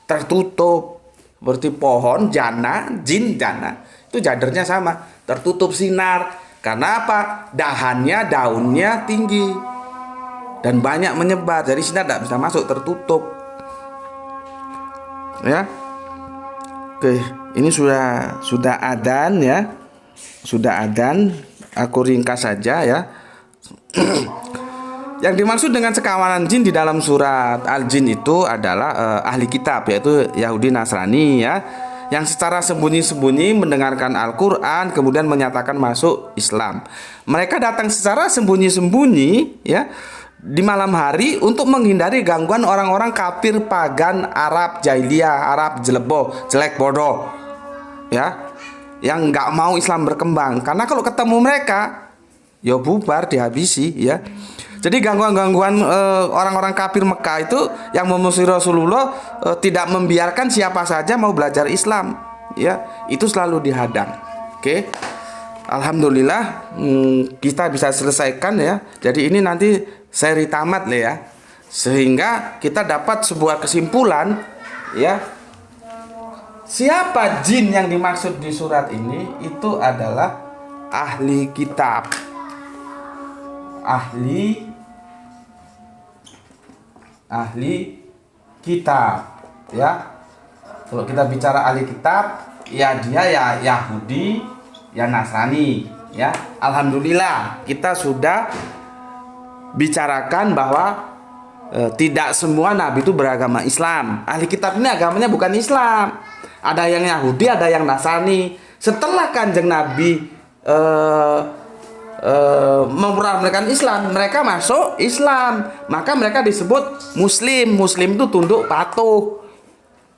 tertutup. Berarti pohon jana, jin jana itu jadernya sama, tertutup sinar. Karena apa? Dahannya, daunnya tinggi dan banyak menyebar, jadi sinar tidak bisa masuk, tertutup. Ya, oke, ini sudah adzan ya, sudah adzan. Aku ringkas saja ya. Yang dimaksud dengan sekawanan jin di dalam surat Al-Jin itu adalah ahli kitab, yaitu Yahudi Nasrani ya, yang secara sembunyi-sembunyi mendengarkan Al-Quran kemudian menyatakan masuk Islam. Mereka datang secara sembunyi-sembunyi ya di malam hari untuk menghindari gangguan orang-orang kafir pagan Arab jahiliyah, Arab jelek bodoh ya, yang nggak mau Islam berkembang. Karena kalau ketemu mereka ya bubar, dihabisi ya. Jadi gangguan-gangguan orang-orang kafir Mekah itu yang memusuhi Rasulullah tidak membiarkan siapa saja mau belajar Islam ya, itu selalu dihadang. Oke. Alhamdulillah kita bisa selesaikan ya. Jadi ini nanti seri tamat lah ya, sehingga kita dapat sebuah kesimpulan ya. Siapa jin yang dimaksud di surat ini? Itu adalah ahli kitab. Ahli kitab ya. Kalau kita bicara ahli kitab ya, dia ya Yahudi ya Nasrani ya. Alhamdulillah kita sudah bicarakan bahwa tidak semua nabi itu beragama Islam. Ahli kitab ini agamanya bukan Islam, ada yang Yahudi, ada yang Nasrani. Setelah Kanjeng Nabi memperkenalkan Islam, mereka masuk Islam, maka mereka disebut Muslim. Muslim itu tunduk patuh.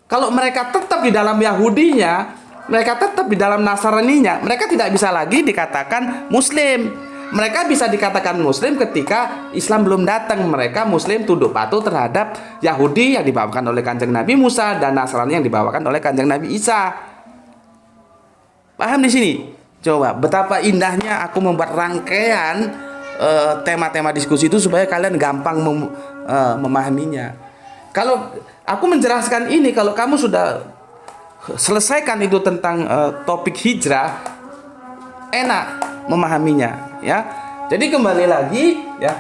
Kalau mereka tetap di dalam Yahudinya, mereka tetap di dalam Nasraninya, mereka tidak bisa lagi dikatakan Muslim. Mereka bisa dikatakan Muslim ketika Islam belum datang. Mereka Muslim tunduk patuh terhadap Yahudi yang dibawakan oleh Kanjeng Nabi Musa dan Nasrani yang dibawakan oleh Kanjeng Nabi Isa. Paham di sini? Coba betapa indahnya aku membuat rangkaian tema-tema diskusi itu supaya kalian gampang memahaminya. Kalau aku menjelaskan ini, kalau kamu sudah selesaikan itu tentang topik hijrah, enak memahaminya ya. Jadi kembali lagi ya,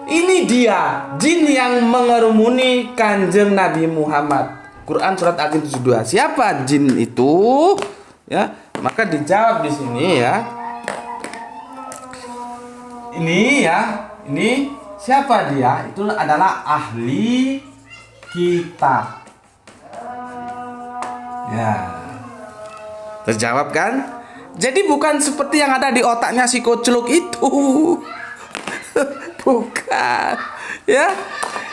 ini dia jin yang mengerumuni Kanjeng Nabi Muhammad. Quran surat Al-Jin 72. Siapa jin itu? Ya, maka dijawab di sini ya. Ini siapa dia? Itu adalah ahli kitab. Ya. Terjawab kan? Jadi bukan seperti yang ada di otaknya si Kocluk itu. Bukan. Ya.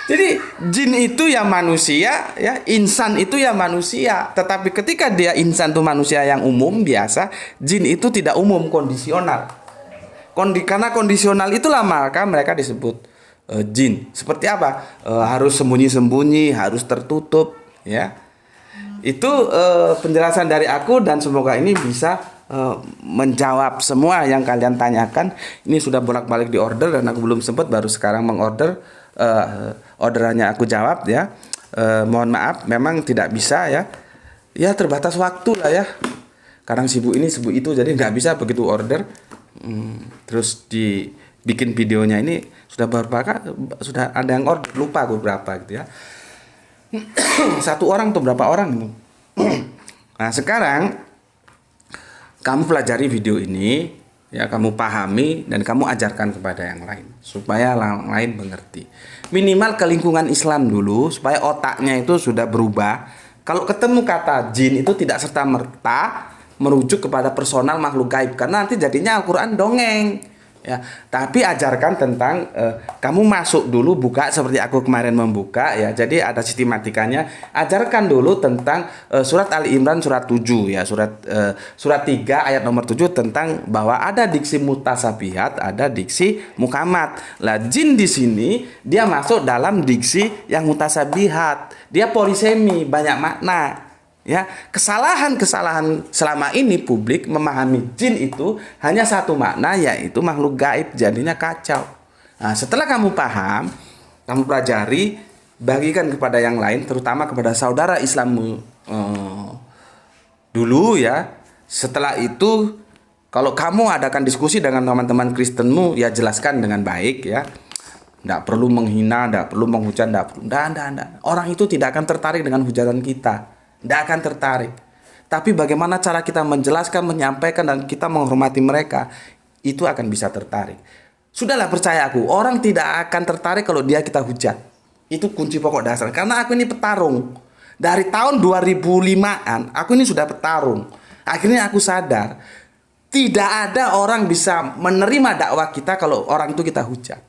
Jadi jin itu ya manusia, ya insan itu ya manusia. Tetapi ketika dia insan itu manusia yang umum biasa, jin itu tidak umum, kondisional. Karena kondisional itulah maka mereka disebut jin. Seperti apa? Harus sembunyi-sembunyi, harus tertutup, ya. Itu penjelasan dari aku dan semoga ini bisa menjawab semua yang kalian tanyakan. Ini sudah bolak-balik di order dan aku belum sempat, baru sekarang mengorder. Orderannya aku jawab ya. Mohon maaf memang tidak bisa ya. Ya terbatas waktu lah ya. Kadang sibuk ini sibuk itu, jadi nggak bisa begitu order. Terus dibikin videonya ini sudah sudah ada yang order, lupa aku berapa gitu ya. Satu orang atau berapa orang ini. Nah sekarang kamu pelajari video ini ya, kamu pahami dan kamu ajarkan kepada yang lain supaya yang lain mengerti. Minimal ke lingkungan Islam dulu supaya otaknya itu sudah berubah. Kalau ketemu kata jin itu tidak serta-merta merujuk kepada personal makhluk gaib, karena nanti jadinya Al-Quran dongeng. Ya, tapi ajarkan tentang kamu masuk dulu buka seperti aku kemarin membuka ya. Jadi ada sistematikanya. Ajarkan dulu tentang surat Ali Imran surat 7 ya, surat 3 ayat nomor 7 tentang bahwa ada diksi mutasabihat, ada diksi mukamat. Lah jin di sini dia masuk dalam diksi yang mutasabihat. Dia polisemi, banyak makna. Ya, kesalahan-kesalahan selama ini publik memahami jin itu hanya satu makna, yaitu makhluk gaib, jadinya kacau. Nah, setelah kamu paham, kamu pelajari, bagikan kepada yang lain, terutama kepada saudara Islammu dulu ya. Setelah itu, kalau kamu adakan diskusi dengan teman-teman Kristenmu, ya jelaskan dengan baik ya. Tidak perlu menghina, tidak perlu menghujat, tidak. Orang itu tidak akan tertarik dengan hujatan kita. Tidak akan tertarik. Tapi bagaimana cara kita menjelaskan, menyampaikan, dan kita menghormati mereka, itu akan bisa tertarik. Sudahlah, percaya aku, orang tidak akan tertarik kalau dia kita hujat. Itu kunci pokok dasar. Karena aku ini petarung. Dari tahun 2005-an, aku ini sudah petarung. Akhirnya aku sadar, tidak ada orang bisa menerima dakwah kita kalau orang itu kita hujat.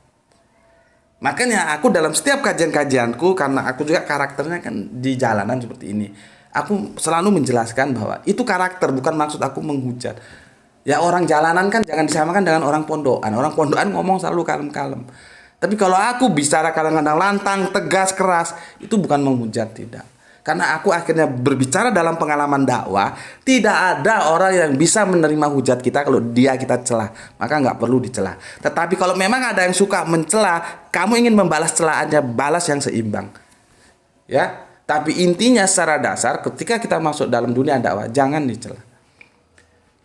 Makanya aku dalam setiap kajian-kajianku, karena aku juga karakternya kan di jalanan seperti ini, aku selalu menjelaskan bahwa itu karakter, bukan maksud aku menghujat. Ya, orang jalanan kan jangan disamakan dengan orang pondokan. Orang pondokan ngomong selalu kalem-kalem. Tapi kalau aku bicara kadang-kadang lantang, tegas, keras, itu bukan menghujat, tidak. Karena aku akhirnya berbicara dalam pengalaman dakwah, tidak ada orang yang bisa menerima hujat kita kalau dia kita celah. Maka nggak perlu dicela. Tetapi kalau memang ada yang suka mencela, kamu ingin membalas celaannya, balas yang seimbang. Ya, tapi intinya secara dasar ketika kita masuk dalam dunia dakwah, jangan dicela.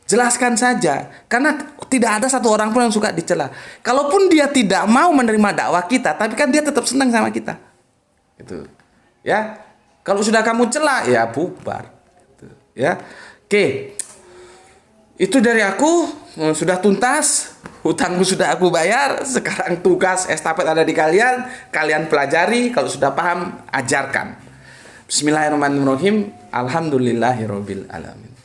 Jelaskan saja, karena tidak ada satu orang pun yang suka dicela. Kalaupun dia tidak mau menerima dakwah kita, tapi kan dia tetap senang sama kita. Gitu. Ya. Kalau sudah kamu cela, ya bubar. Gitu. Ya. Oke. Itu dari aku, sudah tuntas. Hutangku sudah aku bayar. Sekarang tugas estafet ada di kalian. Kalian pelajari, kalau sudah paham, ajarkan. Bismillahirrahmanirrahim. Alhamdulillahirabbil alamin.